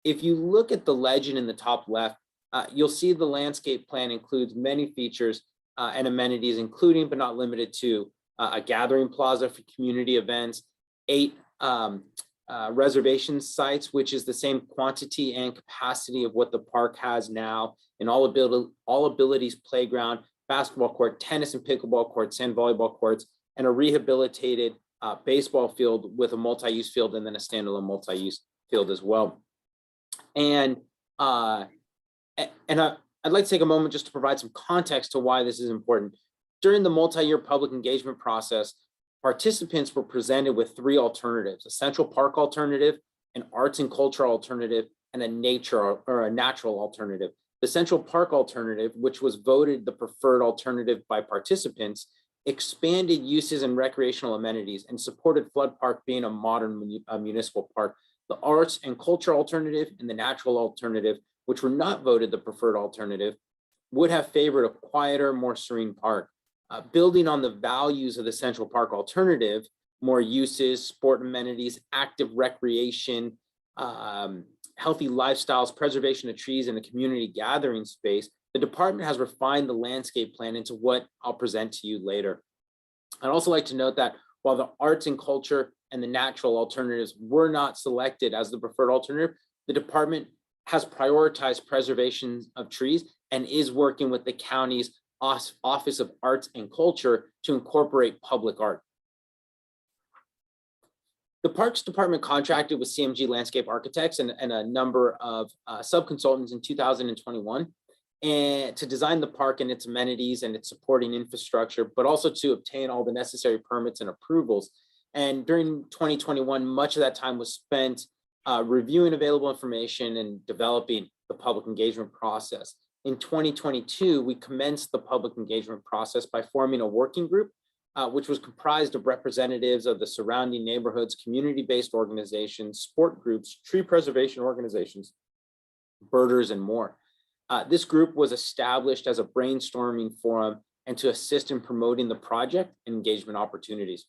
Speaker 6: If you look at the legend in the top left, you'll see the landscape plan includes many features and amenities, including but not limited to a gathering plaza for community events, 8 reservation sites, which is the same quantity and capacity of what the park has now, an all abilities playground, basketball court, tennis and pickleball court, sand volleyball courts, and a rehabilitated baseball field with a multi-use field and then a standalone multi-use field as well. And I'd like to take a moment just to provide some context to why this is important. During the multi-year public engagement process, participants were presented with 3 alternatives: a Central Park alternative, an arts and culture alternative, and a nature or a natural alternative. The Central Park alternative, which was voted the preferred alternative by participants, expanded uses and recreational amenities and supported Flood Park being a modern municipal park. The arts and culture alternative and the natural alternative, which were not voted the preferred alternative, would have favored a quieter, more serene park. Building on the values of the Central Park alternative, more uses, sport amenities, active recreation, healthy lifestyles, preservation of trees, and a community gathering space, the department has refined the landscape plan into what I'll present to you later. I'd also like to note that while the arts and culture and the natural alternatives were not selected as the preferred alternative, the department has prioritized preservation of trees and is working with the county's Office of Arts and Culture to incorporate public art. The Parks Department contracted with CMG Landscape Architects and a number of sub-consultants in 2021 and to design the park and its amenities and its supporting infrastructure, but also to obtain all the necessary permits and approvals. And during 2021, much of that time was spent reviewing available information and developing the public engagement process. In 2022, we commenced the public engagement process by forming a working group, which was comprised of representatives of the surrounding neighborhoods, community-based organizations, sport groups, tree preservation organizations, birders, and more. This group was established as a brainstorming forum and to assist in promoting the project and engagement opportunities.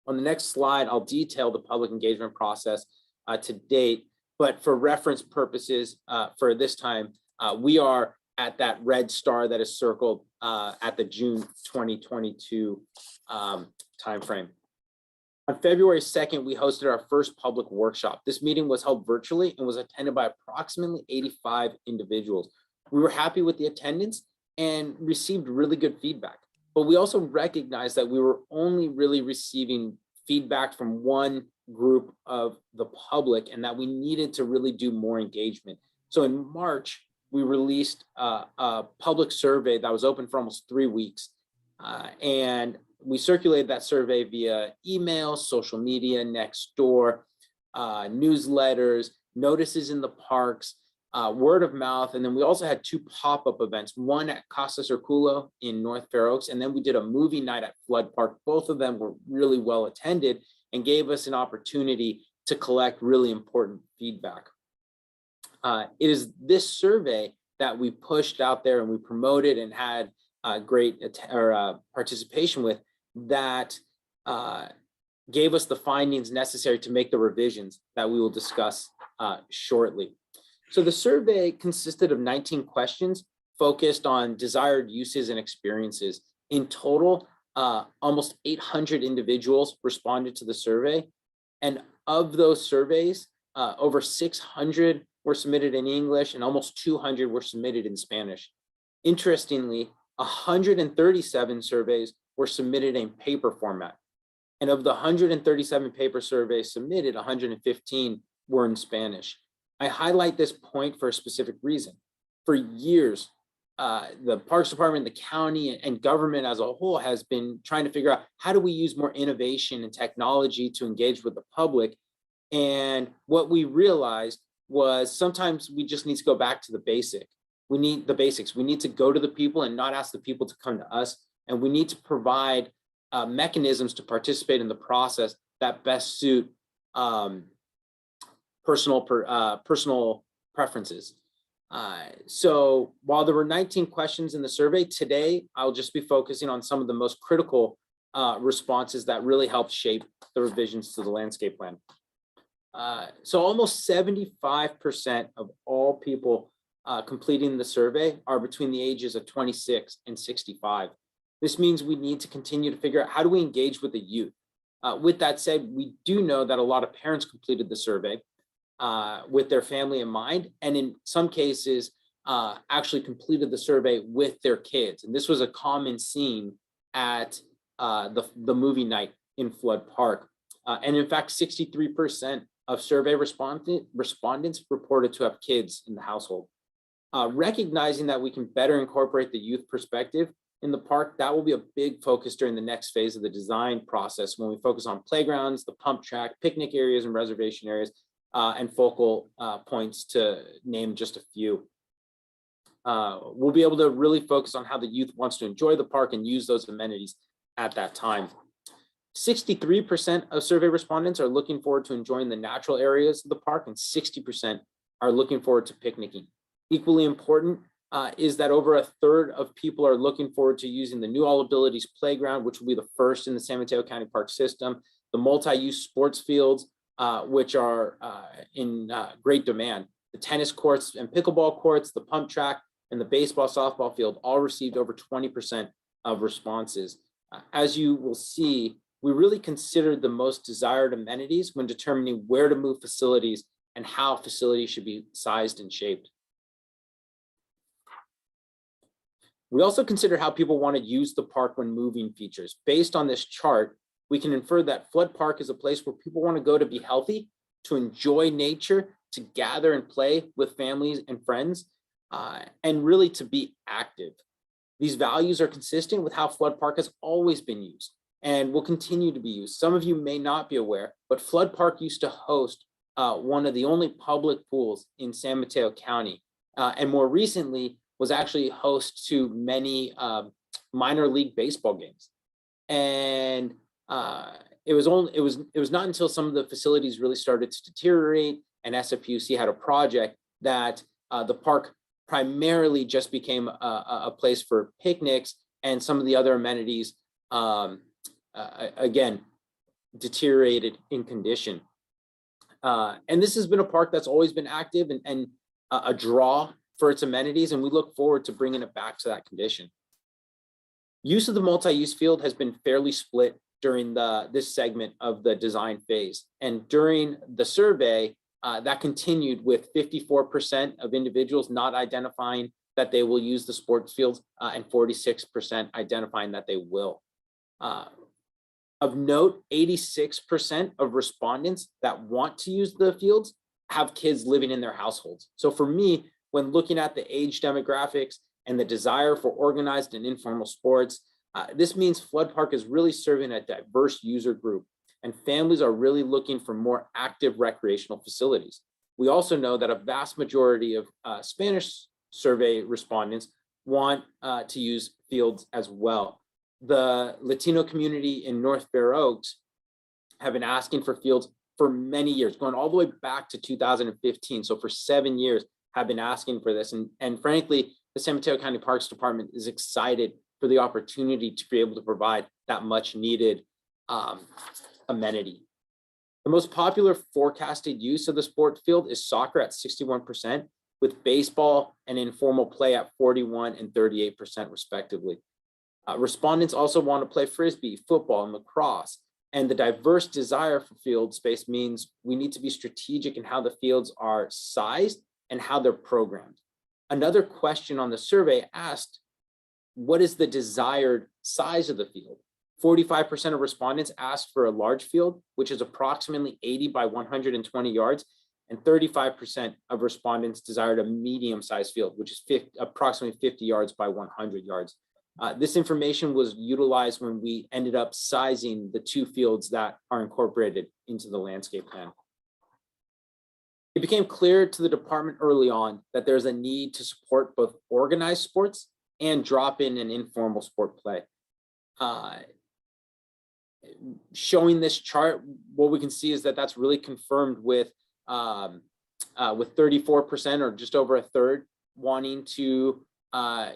Speaker 6: On the next slide, I'll detail the public engagement process to date, but for reference purposes for this time, we are at that red star that is circled at the June 2022 timeframe. On February 2nd, we hosted our first public workshop. This meeting was held virtually and was attended by approximately 85 individuals. We were happy with the attendance and received really good feedback, but we also recognized that we were only really receiving feedback from one group of the public and that we needed to really do more engagement. So in March, we released a public survey that was open for almost 3 weeks. And we circulated that survey via email, social media, Nextdoor, newsletters, notices in the parks, word of mouth. And then we also had 2 pop-up events, one at Casa Circulo in North Fair Oaks, and then we did a movie night at Flood Park. Both of them were really well attended and gave us an opportunity to collect really important feedback. It is this survey that we pushed out there and we promoted and had great participation with that gave us the findings necessary to make the revisions that we will discuss shortly. So the survey consisted of 19 questions focused on desired uses and experiences. In total, almost 800 individuals responded to the survey. And of those surveys, over 600 were submitted in English and almost 200 were submitted in Spanish. Interestingly, 137 surveys were submitted in paper format. And of the 137 paper surveys submitted, 115 were in Spanish. I highlight this point for a specific reason. For years, the Parks Department, the county, and government as a whole has been trying to figure out how do we use more innovation and technology to engage with the public. And what we realized was sometimes we just need to go back to the basic. We need the basics. We need to go to the people and not ask the people to come to us. And we need to provide mechanisms to participate in the process that best suit personal preferences. So while there were 19 questions in the survey, today I'll just be focusing on some of the most critical responses that really helped shape the revisions to the landscape plan. So almost 75% of all people completing the survey are between the ages of 26 and 65. This means we need to continue to figure out how do we engage with the youth. With that said, we do know that a lot of parents completed the survey with their family in mind, and in some cases actually completed the survey with their kids. And this was a common scene at the movie night in Flood Park. And in fact, 63% of survey respondents reported to have kids in the household. Recognizing that we can better incorporate the youth perspective in the park, that will be a big focus during the next phase of the design process when we focus on playgrounds, the pump track, picnic areas and reservation areas, and focal points to name just a few. We'll be able to really focus on how the youth wants to enjoy the park and use those amenities at that time. 63% of survey respondents are looking forward to enjoying the natural areas of the park, and 60% are looking forward to picnicking. Equally important is that over a third of people are looking forward to using the new All Abilities Playground, which will be the first in the San Mateo County Park system, the multi-use sports fields, which are in great demand. The tennis courts and pickleball courts, the pump track, and the baseball, softball field all received over 20% of responses. As you will see, we really considered the most desired amenities when determining where to move facilities and how facilities should be sized and shaped. We also considered how people want to use the park when moving features. Based on this chart, we can infer that Flood Park is a place where people want to go to be healthy, to enjoy nature, to gather and play with families and friends, and really to be active. These values are consistent with how Flood Park has always been used and will continue to be used. Some of you may not be aware, but Flood Park used to host one of the only public pools in San Mateo County, and more recently was actually host to many minor league baseball games. And it was not until some of the facilities really started to deteriorate and SFPUC had a project that the park primarily just became a place for picnics, and some of the other amenities again deteriorated in condition. And this has been a park that's always been active and a draw for its amenities, and we look forward to bringing it back to that condition. Use of the multi-use field has been fairly split during this segment of the design phase. And during the survey, that continued with 54% of individuals not identifying that they will use the sports fields and 46% identifying that they will. Of note, 86% of respondents that want to use the fields have kids living in their households. So for me, when looking at the age demographics and the desire for organized and informal sports, this means Flood Park is really serving a diverse user group, and families are really looking for more active recreational facilities. We also know that a vast majority of Spanish survey respondents want to use fields as well. The Latino community in North Fair Oaks have been asking for fields for many years, going all the way back to 2015. So for 7 years, have been asking for this. And frankly, the San Mateo County Parks Department is excited for the opportunity to be able to provide that much needed amenity. The most popular forecasted use of the sport field is soccer at 61%, with baseball and informal play at 41 and 38% respectively. Respondents also want to play Frisbee, football, and lacrosse. And the diverse desire for field space means we need to be strategic in how the fields are sized and how they're programmed. Another question on the survey asked, what is the desired size of the field? 45% of respondents asked for a large field, which is approximately 80 by 120 yards, and 35% of respondents desired a medium-sized field, which is approximately 50 yards by 100 yards. This information was utilized when we ended up sizing the two fields that are incorporated into the landscape plan. It became clear to the department early on that there's a need to support both organized sports and drop-in and informal sport play. Showing this chart, what we can see is that that's really confirmed with 34% or just over a third wanting to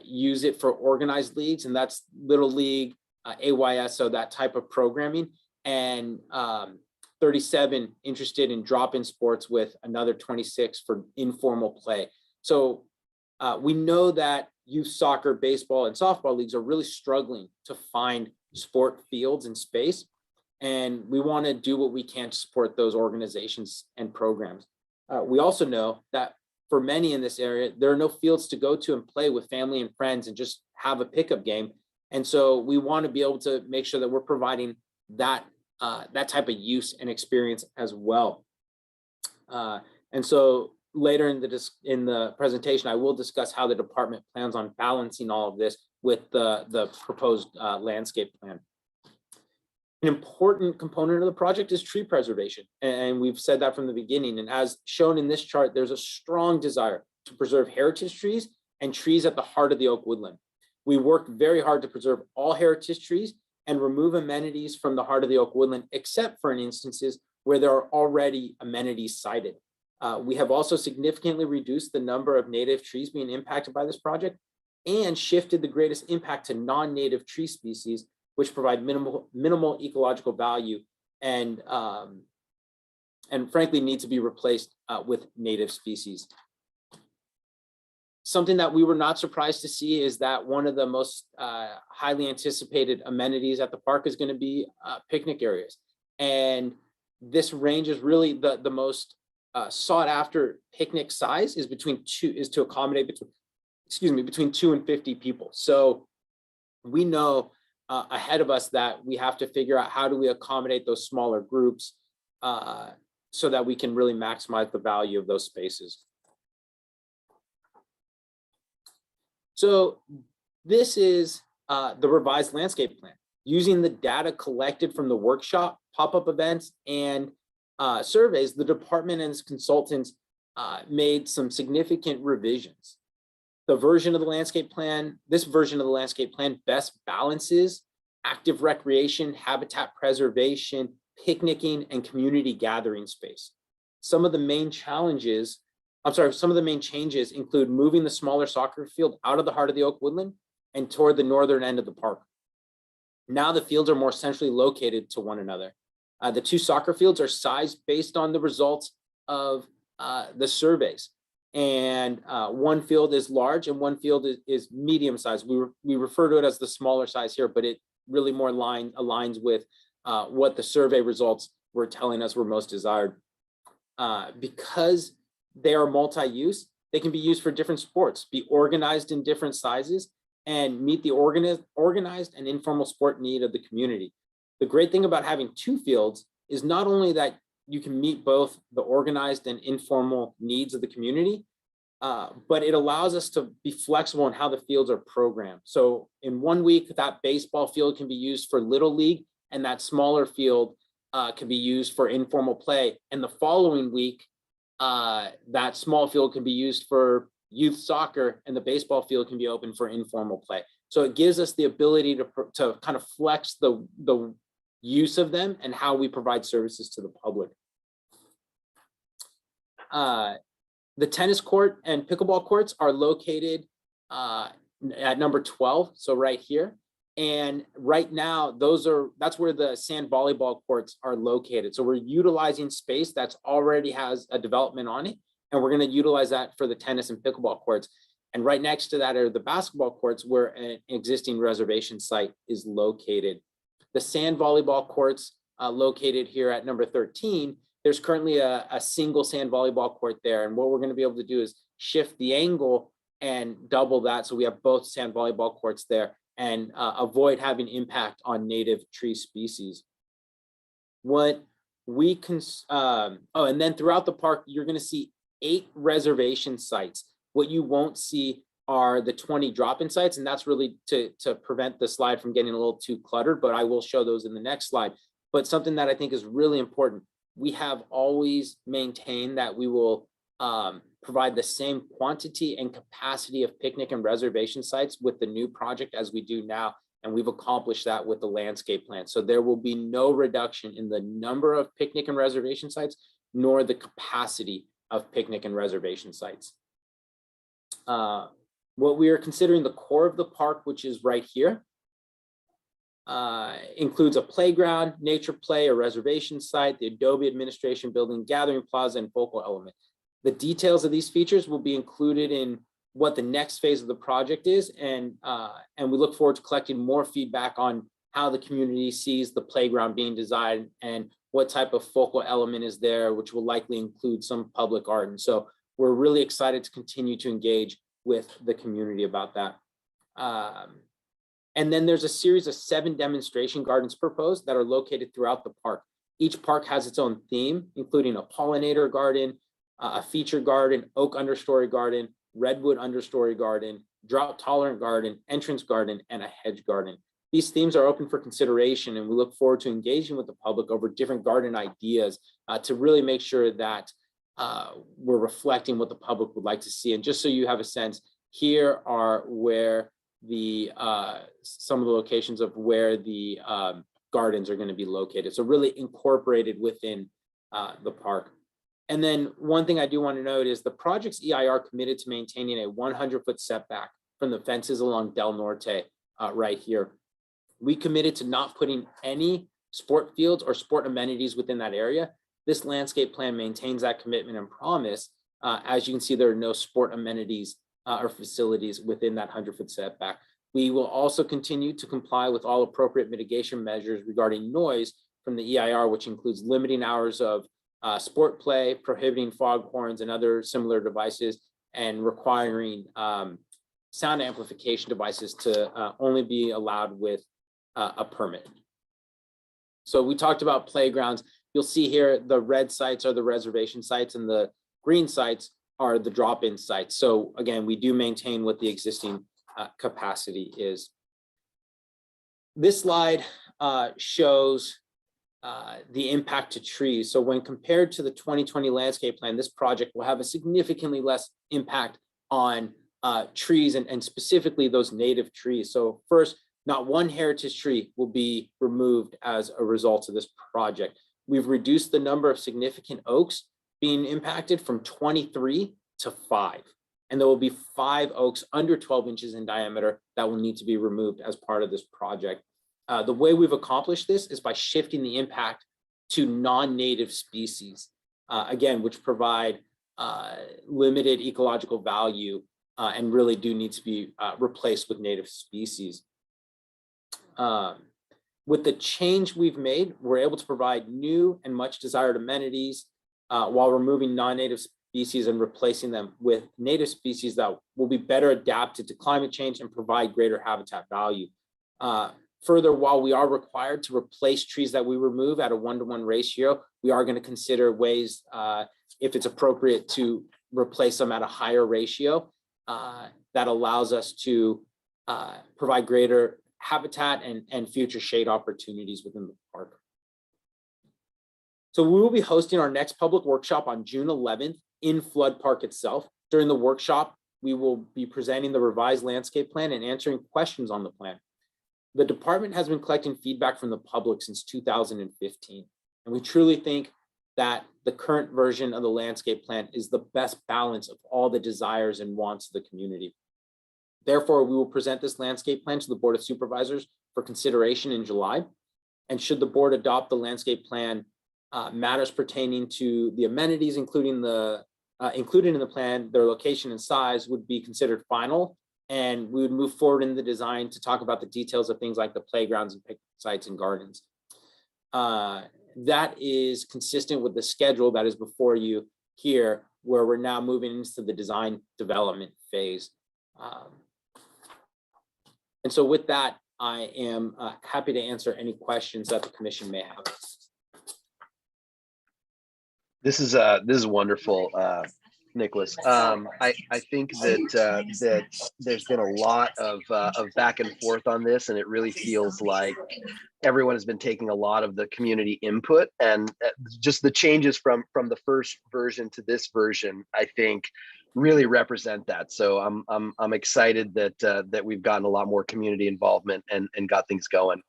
Speaker 6: use it for organized leagues, and that's Little League, AYS, so that type of programming, and 37 interested in drop-in sports with another 26 for informal play. So we know that youth soccer, baseball, and softball leagues are really struggling to find sport fields and space. And we want to do what we can to support those organizations and programs. We also know that for many in this area, there are no fields to go to and play with family and friends and just have a pickup game. And so we want to be able to make sure that we're providing that type of use and experience as well. And so later in the presentation, I will discuss how the department plans on balancing all of this with the proposed landscape plan. An important component of the project is tree preservation, and we've said that from the beginning. And as shown in this chart, there's a strong desire to preserve heritage trees and trees at the heart of the oak woodland. We worked very hard to preserve all heritage trees and remove amenities from the heart of the oak woodland, except for in instances where there are already amenities cited. We have also significantly reduced the number of native trees being impacted by this project and shifted the greatest impact to non-native tree species, which provide minimal ecological value and frankly need to be replaced with native species. Something that we were not surprised to see is that one of the most highly anticipated amenities at the park is going to be picnic areas. And this range is really the most sought after picnic size is to accommodate between 2 and 50 people. So we know ahead of us that we have to figure out how do we accommodate those smaller groups so that we can really maximize the value of those spaces. So this is the revised landscape plan. Using the data collected from the workshop, pop-up events, and surveys, the department and its consultants made some significant revisions. This version of the landscape plan best balances active recreation, habitat preservation, picnicking, and community gathering space. Some of the main changes include moving the smaller soccer field out of the heart of the Oak Woodland and toward the northern end of the park. Now the fields are more centrally located to one another. The 2 soccer fields are sized based on the results of the surveys. And one field is large and one field is medium size. We refer to it as the smaller size here, but it really more aligns with what the survey results were telling us were most desired. Because they are multi-use, they can be used for different sports, be organized in different sizes, and meet the organized and informal sport need of the community. The great thing about having 2 fields is not only that you can meet both the organized and informal needs of the community, but it allows us to be flexible in how the fields are programmed. So in 1 week, that baseball field can be used for Little League, and that smaller field can be used for informal play. And the following week, that small field can be used for youth soccer, and the baseball field can be open for informal play. So it gives us the ability to kind of flex the use of them and how we provide services to the public. The tennis court and pickleball courts are located at number 12, so right here. And right now, that's where the sand volleyball courts are located. So we're utilizing space that's already has a development on it, and we're going to utilize that for the tennis and pickleball courts. And right next to that are the basketball courts where an existing reservation site is located. The sand volleyball courts located here at number 13, there's currently a single sand volleyball court there. And what we're going to be able to do is shift the angle and double that. So we have both sand volleyball courts there and avoid having impact on native tree species. What we can, and then throughout the park, you're going to see 8 reservation sites. What you won't see are the 20 drop-in sites, and that's really to prevent the slide from getting a little too cluttered, but I will show those in the next slide. But something that I think is really important, we have always maintained that we will provide the same quantity and capacity of picnic and reservation sites with the new project as we do now, and we've accomplished that with the landscape plan. So there will be no reduction in the number of picnic and reservation sites, nor the capacity of picnic and reservation sites. What we are considering the core of the park, which is right here, includes a playground, nature play, a reservation site, the Adobe administration building, gathering plaza, and focal element. The details of these features will be included in what the next phase of the project is, and we look forward to collecting more feedback on how the community sees the playground being designed and what type of focal element is there, which will likely include some public art. And so we're really excited to continue to engage with the community about that. And then there's a series of 7 demonstration gardens proposed that are located throughout the park. Each park has its own theme, including a pollinator garden, a feature garden, oak understory garden, redwood understory garden, drought tolerant garden, entrance garden, and a hedge garden. These themes are open for consideration, and we look forward to engaging with the public over different garden ideas to really make sure that we're reflecting what the public would like to see. And just so you have a sense, here are where the some of the locations of where the gardens are going to be located. So really incorporated within the park. And then one thing I do want to note is the project's EIR committed to maintaining a 100-foot setback from the fences along Del Norte right here. We committed to not putting any sport fields or sport amenities within that area. This landscape plan maintains that commitment and promise. As you can see, there are no sport amenities or facilities within that 100-foot setback. We will also continue to comply with all appropriate mitigation measures regarding noise from the EIR, which includes limiting hours of sport play, prohibiting foghorns and other similar devices, and requiring sound amplification devices to only be allowed with a permit. So we talked about playgrounds. You'll see here the red sites are the reservation sites and the green sites are the drop-in sites. So again, we do maintain what the existing capacity is. This slide shows the impact to trees. So when compared to the 2020 landscape plan, this project will have a significantly less impact on trees and specifically those native trees. So first, not one heritage tree will be removed as a result of this project. We've reduced the number of significant oaks being impacted from 23 to 5. And there will be 5 oaks under 12 inches in diameter that will need to be removed as part of this project. The way we've accomplished this is by shifting the impact to non-native species, again, which provide limited ecological value and really do need to be replaced with native species. With the change we've made, we're able to provide new and much desired amenities while removing non-native species and replacing them with native species that will be better adapted to climate change and provide greater habitat value. Further, while we are required to replace trees that we remove at a 1-to-1 ratio, we are going to consider ways, if it's appropriate, to replace them at a higher ratio that allows us to provide greater habitat and future shade opportunities within the park. So we will be hosting our next public workshop on June 11th in Flood Park itself. During the workshop, we will be presenting the revised landscape plan and answering questions on the plan. The department has been collecting feedback from the public since 2015, and we truly think that the current version of the landscape plan is the best balance of all the desires and wants of the community. Therefore, we will present this landscape plan to the Board of Supervisors for consideration in July. And should the board adopt the landscape plan, matters pertaining to the amenities included in the plan, their location and size would be considered final. And we would move forward in the design to talk about the details of things like the playgrounds and picnic sites and gardens. That is consistent with the schedule that is before you here, where we're now moving into the design development phase. And so with that, I am happy to answer any questions that the commission may have.
Speaker 1: This is wonderful, Nicholas. I think that there's been a lot of back and forth on this, and it really feels like everyone has been taking a lot of the community input, and just the changes from the first version to this version, I think, really represent that. So I'm excited that we've gotten a lot more community involvement and got things going.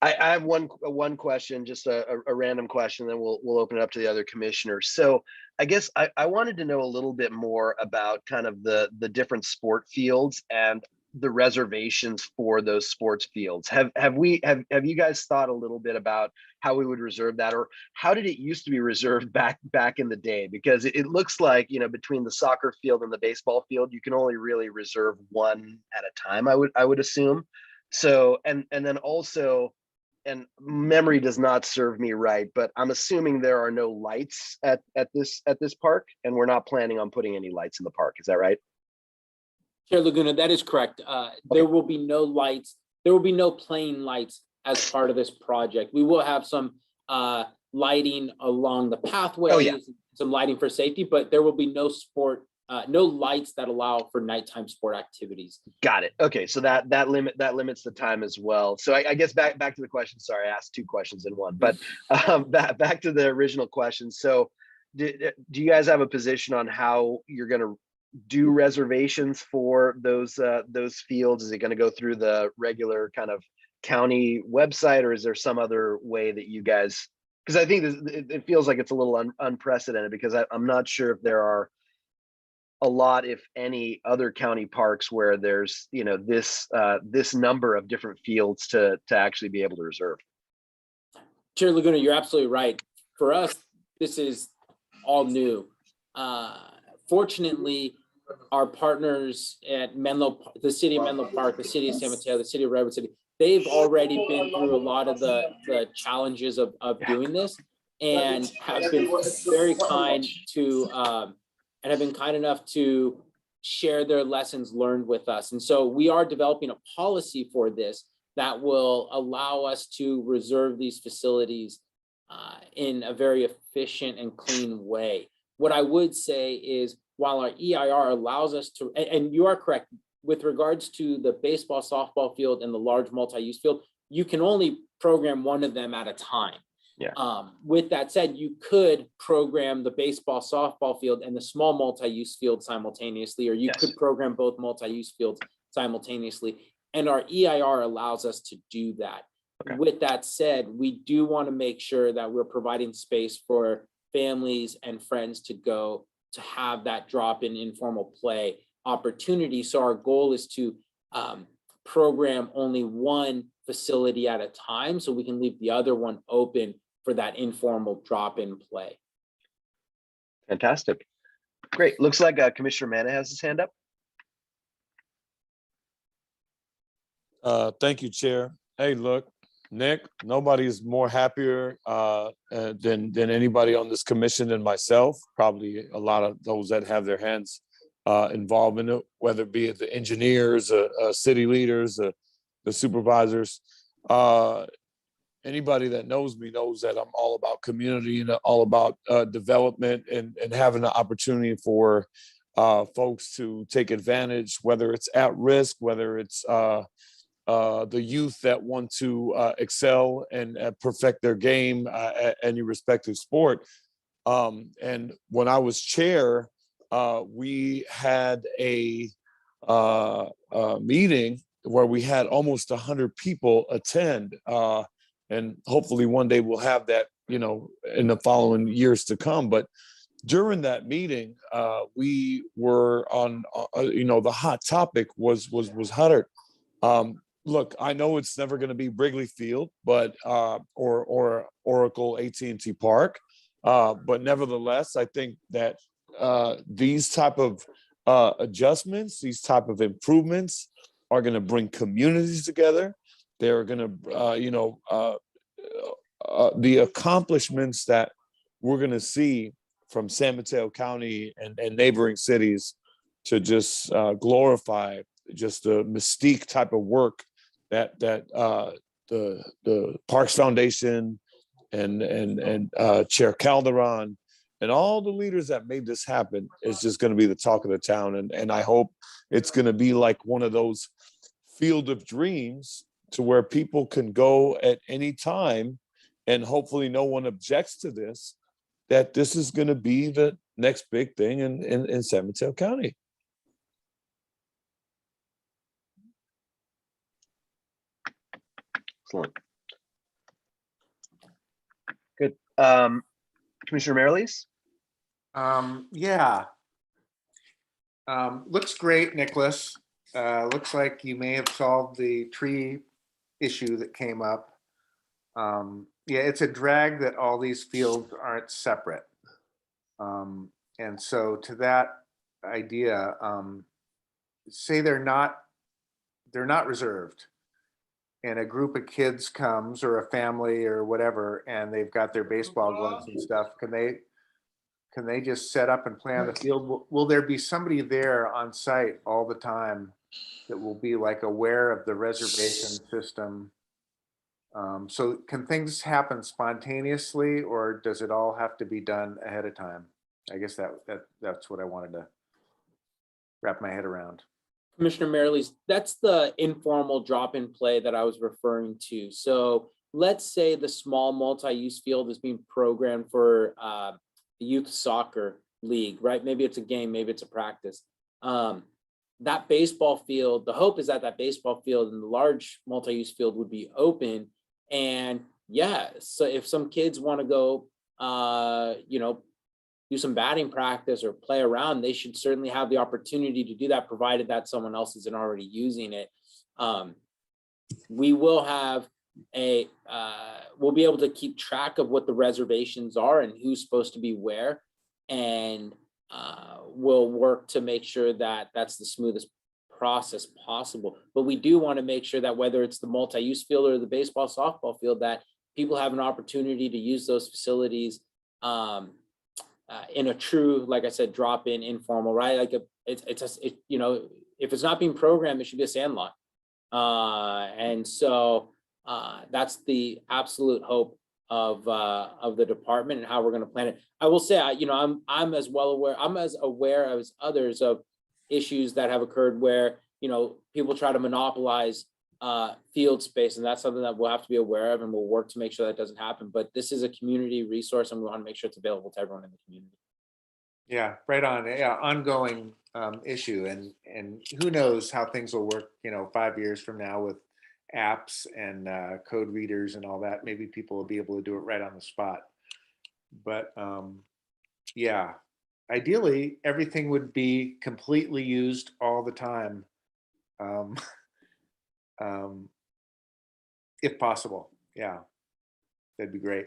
Speaker 1: I have one question, just a random question, then we'll open it up to the other commissioners. So I guess I wanted to know a little bit more about kind of the different sport fields and the reservations for those sports fields. Have you guys thought a little bit about how we would reserve that, or how did it used to be reserved back in the day? Because it looks like, you know, between the soccer field and the baseball field, you can only really reserve one at a time, I would assume. So and then also, and memory does not serve me right, but I'm assuming there are no lights at this park, and we're not planning on putting any lights in the park. Is that right?
Speaker 6: Chair Laguna, that is correct. There will be no lights. There will be no playing lights as part of this project. We will have some lighting along the pathways,
Speaker 1: Oh, yeah.
Speaker 6: some lighting for safety, but there will be no no lights that allow for nighttime sport activities.
Speaker 1: Got it. Okay, so that limits the time as well. So I guess back to the question. Sorry, I asked two questions in one, but back to the original question. So do you guys have a position on how you're going to do reservations for those fields? Is it going to go through the regular kind of county website, or is there some other way that you guys? Because I think it feels like it's a little unprecedented, because I'm not sure if there are a lot, if any, other county parks where there's, you know, this number of different fields to actually be able to reserve.
Speaker 6: Chair Laguna, you're absolutely right. For us, this is all new. Fortunately, our partners at Menlo, the city of Menlo Park, the city of San Mateo, the city of Redwood City, they've already been through a lot of the challenges of doing this, and have been very kind to, and have been kind enough to share their lessons learned with us. And so we are developing a policy for this that will allow us to reserve these facilities in a very efficient and clean way. What I would say is, while our EIR allows us to, and you are correct, with regards to the baseball, softball field and the large multi-use field, you can only program one of them at a time.
Speaker 1: Yeah.
Speaker 6: With that said, you could program the baseball, softball field and the small multi-use field simultaneously, or you could program both multi-use fields simultaneously. And our EIR allows us to do that.
Speaker 1: Okay.
Speaker 6: With that said, we do want to make sure that we're providing space for families and friends to go to have that drop-in informal play opportunity. So our goal is to program only one facility at a time, so we can leave the other one open for that informal drop-in play.
Speaker 1: Fantastic. Great. Looks like Commissioner Manna has his hand up.
Speaker 3: Thank you, Chair. Hey, look, Nick, nobody is more happier than anybody on this commission than myself. Probably a lot of those that have their hands involved in it, whether it be the engineers, city leaders, the supervisors. Anybody that knows me knows that I'm all about community and all about development and having the opportunity for folks to take advantage, whether it's at risk, whether it's the youth that want to excel and perfect their game at any respective sport. And when I was chair, we had a meeting where we had almost 100 people attend. And hopefully one day we'll have that, in the following years to come. But during that meeting, we were on, the hot topic was Huddard. Look, I know it's never going to be Wrigley Field, but or Oracle AT&T Park, but nevertheless, I think that these type of adjustments, these type of improvements, are going to bring communities together. They're going to, the accomplishments that we're going to see from San Mateo County and neighboring cities to just glorify just the mystique type of work that the Parks Foundation and Chair Calderon and all the leaders that made this happen is just going to be the talk of the town. And I hope it's going to be like one of those field of dreams to where people can go at any time, and hopefully no one objects to this, that this is going to be the next big thing in San Mateo County.
Speaker 1: Excellent. Good. Commissioner Merrilees?
Speaker 5: Yeah. Looks great, Nicholas. Looks like you may have solved the tree issue that came up. Yeah, it's a drag that all these fields aren't separate. And so to that idea, say they're not reserved, and a group of kids comes, or a family or whatever, and they've got their baseball gloves and stuff, can they just set up and play on the field? Will there be somebody there on site all the time that will be like aware of the reservation system? So can things happen spontaneously, or does it all have to be done ahead of time? I guess that's what I wanted to wrap my head around.
Speaker 6: Commissioner Merrilees, that's the informal drop-in play that I was referring to. So let's say the small multi-use field is being programmed for the youth soccer league, right? Maybe it's a game, maybe it's a practice. That baseball field, the hope is that that baseball field and the large multi-use field would be open. And yeah, so if some kids want to go, do some batting practice or play around, they should certainly have the opportunity to do that, provided that someone else isn't already using it. We will have we'll be able to keep track of what the reservations are and who's supposed to be where. And we'll work to make sure that that's the smoothest process possible. But we do want to make sure that whether it's the multi-use field or the baseball, softball field, that people have an opportunity to use those facilities in a true, like I said, drop-in, informal, right? Like you know, if it's not being programmed, it should be a sandlot. And so that's the absolute hope of the department and how we're going to plan it. I will say, you know, I'm as aware as others of issues that have occurred where, you know, people try to monopolize field space, and that's something that we'll have to be aware of, and we'll work to make sure that doesn't happen. But this is a community resource, and we want to make sure it's available to everyone in the community.
Speaker 5: Yeah, right on. Yeah, ongoing issue, and who knows how things will work, you know, 5 years from now with apps and code readers and all that. Maybe people will be able to do it right on the spot. But yeah, ideally everything would be completely used all the time, if possible. Yeah, that'd be great.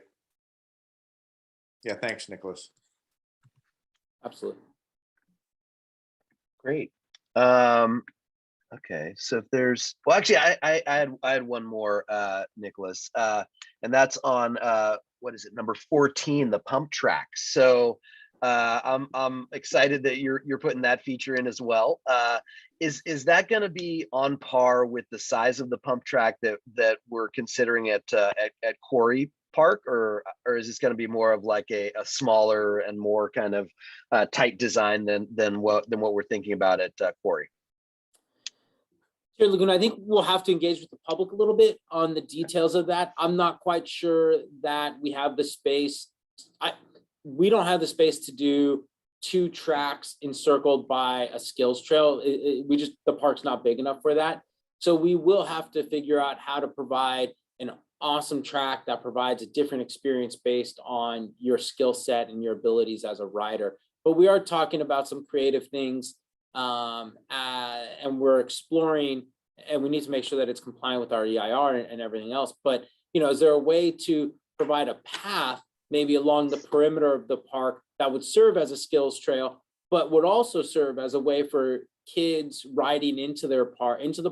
Speaker 5: Yeah, thanks, Nicholas.
Speaker 6: Absolutely.
Speaker 1: Great. Okay, so if there's, well, actually, I had one more, Nicholas, and that's on what is it, number 14, the pump track. So I'm excited that you're putting that feature in as well. Is that going to be on par with the size of the pump track that we're considering at Quarry Park, or is this going to be more of like a smaller and more kind of tight design than what we're thinking about at Quarry?
Speaker 6: Sure, Laguna, I think we'll have to engage with the public a little bit on the details of that. I'm not quite sure that we have the space. We don't have the space to do 2 tracks encircled by a skills trail. The park's not big enough for that. So we will have to figure out how to provide an awesome track that provides a different experience based on your skill set and your abilities as a rider. But we are talking about some creative things, and we're exploring, and we need to make sure that it's compliant with our EIR and everything else. But, you know, is there a way to provide a path maybe along the perimeter of the park that would serve as a skills trail, but would also serve as a way for kids riding into the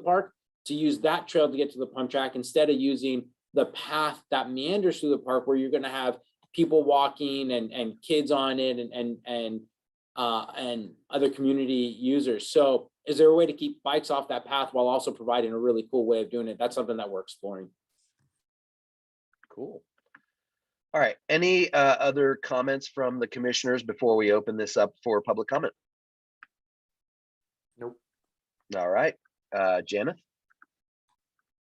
Speaker 6: park to use that trail to get to the pump track, instead of using the path that meanders through the park, where you're going to have people walking and kids on it and other community users. So is there a way to keep bikes off that path while also providing a really cool way of doing it? That's something that we're exploring.
Speaker 1: Cool. All right. Any other comments from the commissioners before we open this up for public comment?
Speaker 5: Nope.
Speaker 1: All right. Janet?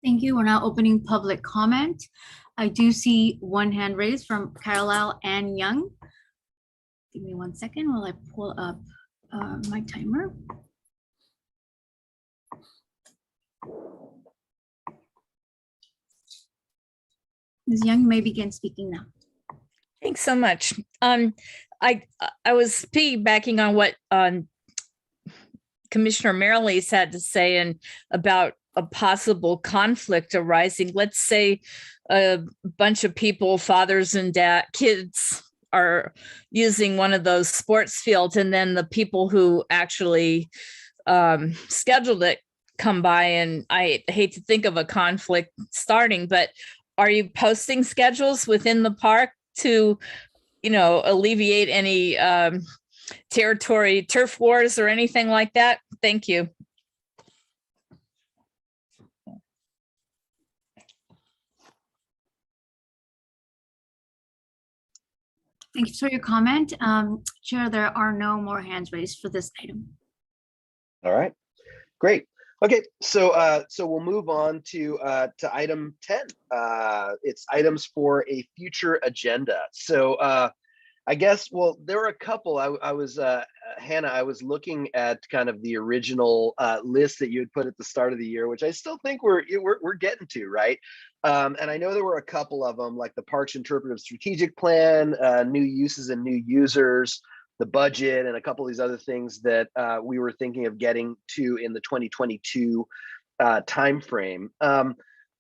Speaker 4: Thank you. We're now opening public comment. I do see one hand raised from Carlisle Ann Young. Give me 1 second while I pull up my timer. Ms. Young, you may begin speaking now.
Speaker 7: Thanks so much. I was piggybacking on what Commissioner Merrilies had to say and about a possible conflict arising. Let's say a bunch of people, fathers and kids, are using one of those sports fields, and then the people who actually scheduled it come by, and I hate to think of a conflict starting, but are you posting schedules within the park to, you know, alleviate any territory turf wars or anything like that? Thank you.
Speaker 4: Thank you for your comment. Chair, there are no more hands raised for this item.
Speaker 1: All right, great. Okay, so we'll move on to item 10. It's items for a future agenda. So I guess, well, there were a couple. I was Hannah, I was looking at kind of the original list that you had put at the start of the year, which I still think we're getting to, right? And I know there were a couple of them, like the Parks Interpretive Strategic Plan, new uses and new users, the budget, and a couple of these other things that we were thinking of getting to in the 2022 timeframe.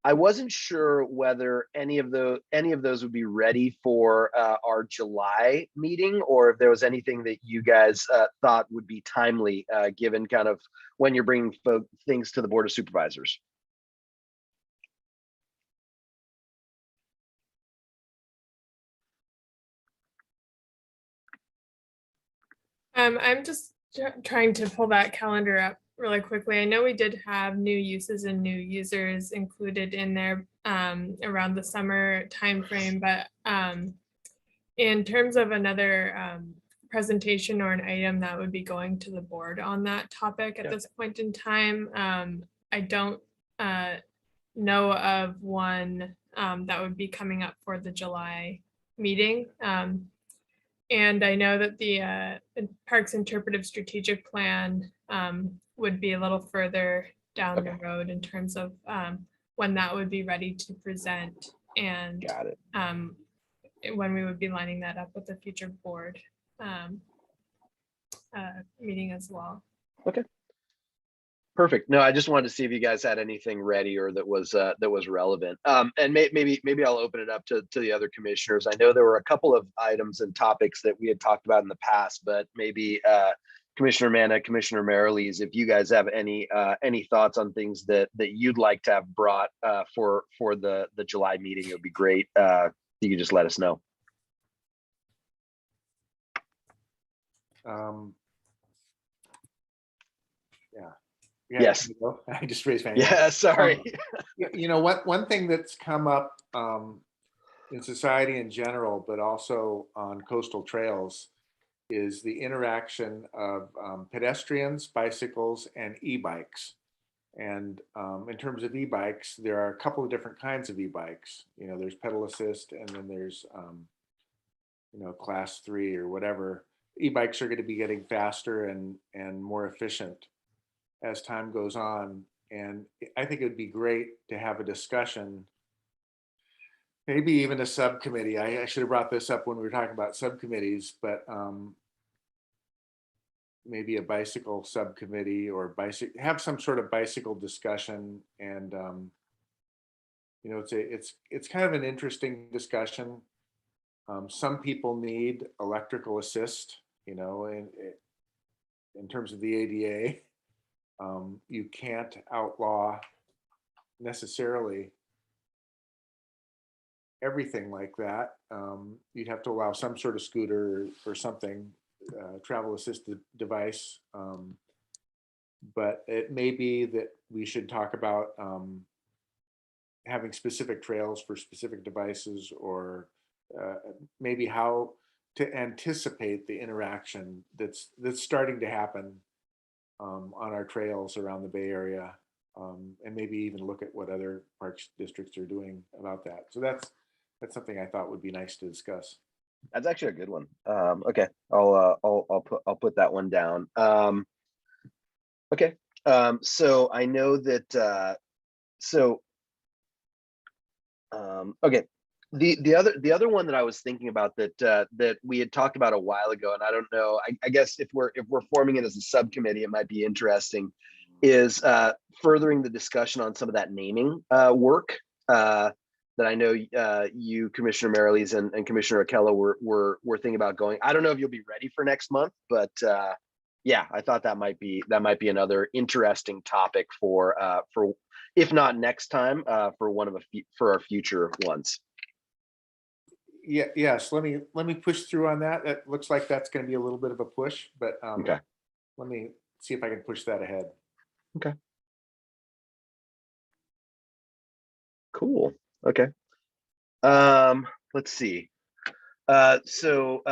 Speaker 1: I wasn't sure whether any of those would be ready for our July meeting, or if there was anything that you guys thought would be timely, given kind of when you're bringing things to the Board of Supervisors.
Speaker 9: I'm just trying to pull that calendar up really quickly. I know we did have new uses and new users included in there around the summer timeframe, but in terms of another presentation or an item that would be going to the board on that topic at this point in time, I don't know of one that would be coming up for the July meeting. And I know that the Parks Interpretive Strategic Plan would be a little further down the road in terms of when that would be ready to present, and
Speaker 1: Got it.
Speaker 9: when we would be lining that up with the future board meeting as well.
Speaker 1: Okay. Perfect. No, I just wanted to see if you guys had anything ready or that was relevant. And maybe I'll open it up to the other commissioners. I know there were a couple of items and topics that we had talked about in the past, but maybe Commissioner Manna, Commissioner Merrilees, if you guys have any thoughts on things that you'd like to have brought for the July meeting, it would be great. You could just let us know.
Speaker 5: Yeah.
Speaker 1: Yes.
Speaker 5: I just raised my hand.
Speaker 1: Yeah, sorry.
Speaker 5: You know, one thing that's come up in society in general, but also on coastal trails, is the interaction of pedestrians, bicycles, and e-bikes. And in terms of e-bikes, there are a couple of different kinds of e-bikes. You know, there's pedal assist, and then there's you know, class 3 or whatever. E-bikes are going to be getting faster and more efficient as time goes on. And I think it would be great to have a discussion, maybe even a subcommittee. I should have brought this up when we were talking about subcommittees, but maybe a bicycle subcommittee, or have some sort of bicycle discussion. And you know, it's kind of an interesting discussion. Some people need electrical assist, you know, in terms of the ADA. You can't outlaw necessarily everything like that. You'd have to allow some sort of scooter or something, travel assisted device. But it may be that we should talk about having specific trails for specific devices, or maybe how to anticipate the interaction that's starting to happen on our trails around the Bay Area, and maybe even look at what other parks districts are doing about that. So that's something I thought would be nice to discuss.
Speaker 1: That's actually a good one. Okay, I'll put that one down. Okay, so I know that okay. The other one that I was thinking about that we had talked about a while ago, and I don't know, I guess if we're forming it as a subcommittee, it might be interesting, is furthering the discussion on some of that naming work that I know you, Commissioner Merrilees, and Commissioner Akella were thinking about going. I don't know if you'll be ready for next month, but yeah, I thought that might be another interesting topic for if not next time, for our future ones.
Speaker 5: Yeah, yes. Let me push through on that. It looks like that's going to be a little bit of a push, but
Speaker 1: Okay.
Speaker 5: let me see if I can push that ahead.
Speaker 1: Okay. Cool. Okay. Let's see. So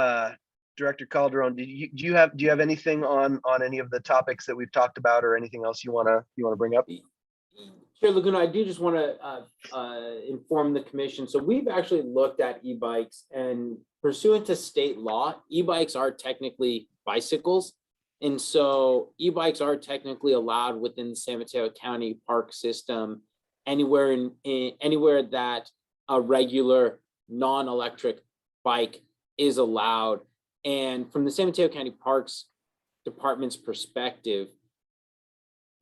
Speaker 1: Director Calderon, do you have anything on any of the topics that we've talked about, or anything else you wanna bring up?
Speaker 6: Chair Laguna, I do just want to inform the commission. So we've actually looked at e-bikes, and pursuant to state law, e-bikes are technically bicycles. And so e-bikes are technically allowed within the San Mateo County park system anywhere anywhere that a regular non-electric bike is allowed. And from the San Mateo County Parks Department's perspective,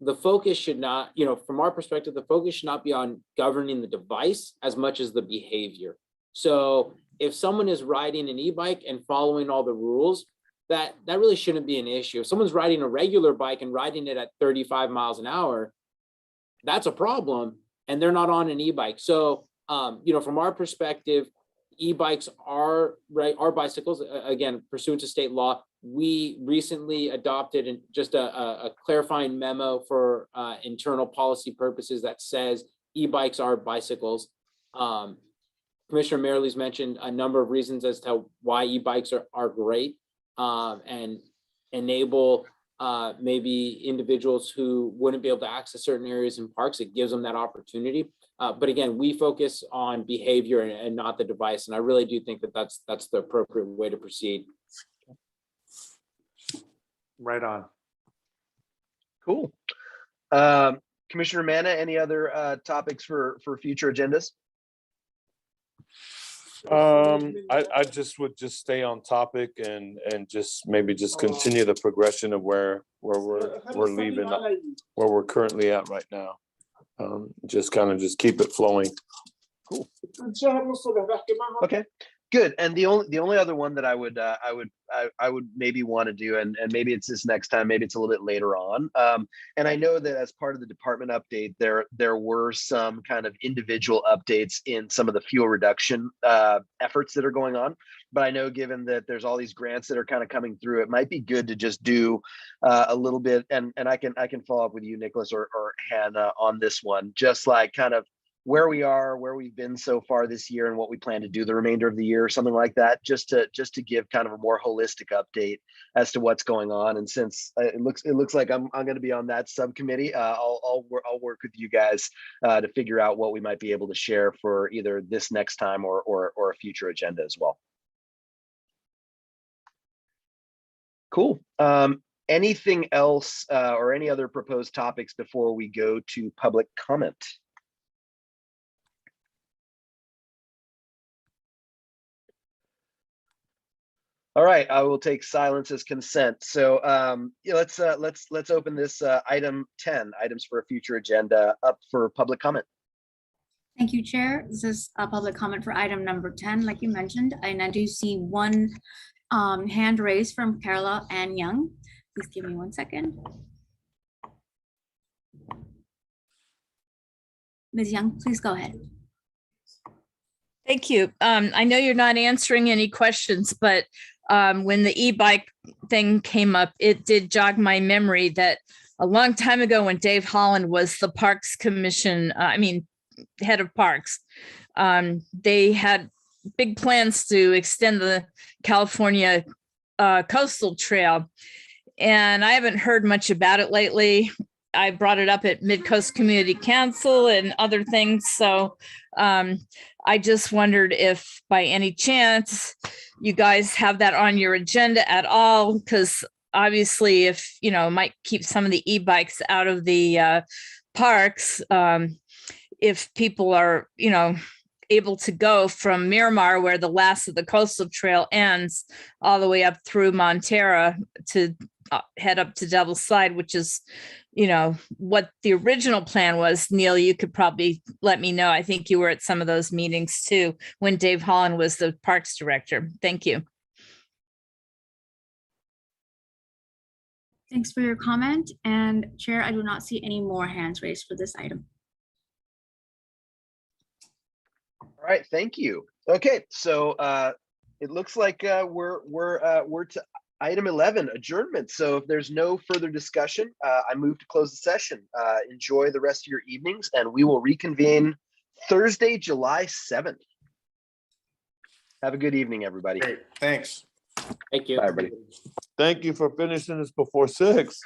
Speaker 6: the focus should not, from our perspective, the focus should not be on governing the device as much as the behavior. So if someone is riding an e-bike and following all the rules, that really shouldn't be an issue. If someone's riding a regular bike and riding it at 35 miles an hour, that's a problem, and they're not on an e-bike. So, from our perspective, e-bikes are bicycles, again, pursuant to state law. We recently adopted just a clarifying memo for internal policy purposes that says e-bikes are bicycles. Commissioner Merrill's mentioned a number of reasons as to why e-bikes are great and enable maybe individuals who wouldn't be able to access certain areas in parks. It gives them that opportunity. But again, we focus on behavior and not the device. And I really do think that that's the appropriate way to proceed.
Speaker 5: Right on.
Speaker 1: Cool. Commissioner Manna, any other topics for future agendas?
Speaker 3: I just would stay on topic and just maybe just continue the progression of where we're leaving, where we're currently at right now. Just keep it flowing.
Speaker 1: Cool. Okay, good. And the only other one that I would maybe want to do, and maybe it's this next time, maybe it's a little bit later on. And I know that as part of the department update, there were some kind of individual updates in some of the fuel reduction efforts that are going on. But I know, given that there's all these grants that are kind of coming through, it might be good to just do a little bit. And I can follow up with you, Nicholas or Hannah, on this one, just like kind of where we are, where we've been so far this year, and what we plan to do the remainder of the year, something like that, just to give kind of a more holistic update as to what's going on. And since it looks like I'm going to be on that subcommittee, I'll work with you guys to figure out what we might be able to share for either this next time or a future agenda as well. Cool. Anything else or any other proposed topics before we go to public comment? All right, I will take silence as consent. So let's open this item 10, items for a future agenda, up for public comment.
Speaker 4: Thank you, Chair. This is a public comment for item number 10, like you mentioned, and I do see one hand raised from Carla Ann Young. Please give me 1 second. Ms. Young, please go ahead.
Speaker 7: Thank you. I know you're not answering any questions, but when the e-bike thing came up, it did jog my memory that a long time ago, when Dave Holland was the Parks Commission, head of parks, they had big plans to extend the California coastal trail. And I haven't heard much about it lately. I brought it up at Mid-Coast Community Council and other things. So I just wondered if by any chance you guys have that on your agenda at all, because obviously if, might keep some of the e-bikes out of the parks, if people are, able to go from Miramar, where the last of the coastal trail ends, all the way up through Montera to head up to Devil's Slide, which is, what the original plan was. Neil, you could probably let me know. I think you were at some of those meetings too, when Dave Holland was the parks director. Thank you.
Speaker 4: Thanks for your comment. And Chair, I do not see any more hands raised for this item.
Speaker 1: All right, thank you. Okay, so it looks like we're to item 11, adjournment. So if there's no further discussion, I move to close the session. Enjoy the rest of your evenings, and we will reconvene Thursday, July 7th. Have a good evening, everybody.
Speaker 5: Great, thanks.
Speaker 6: Thank you.
Speaker 1: Bye, everybody.
Speaker 3: Thank you for finishing this before 6.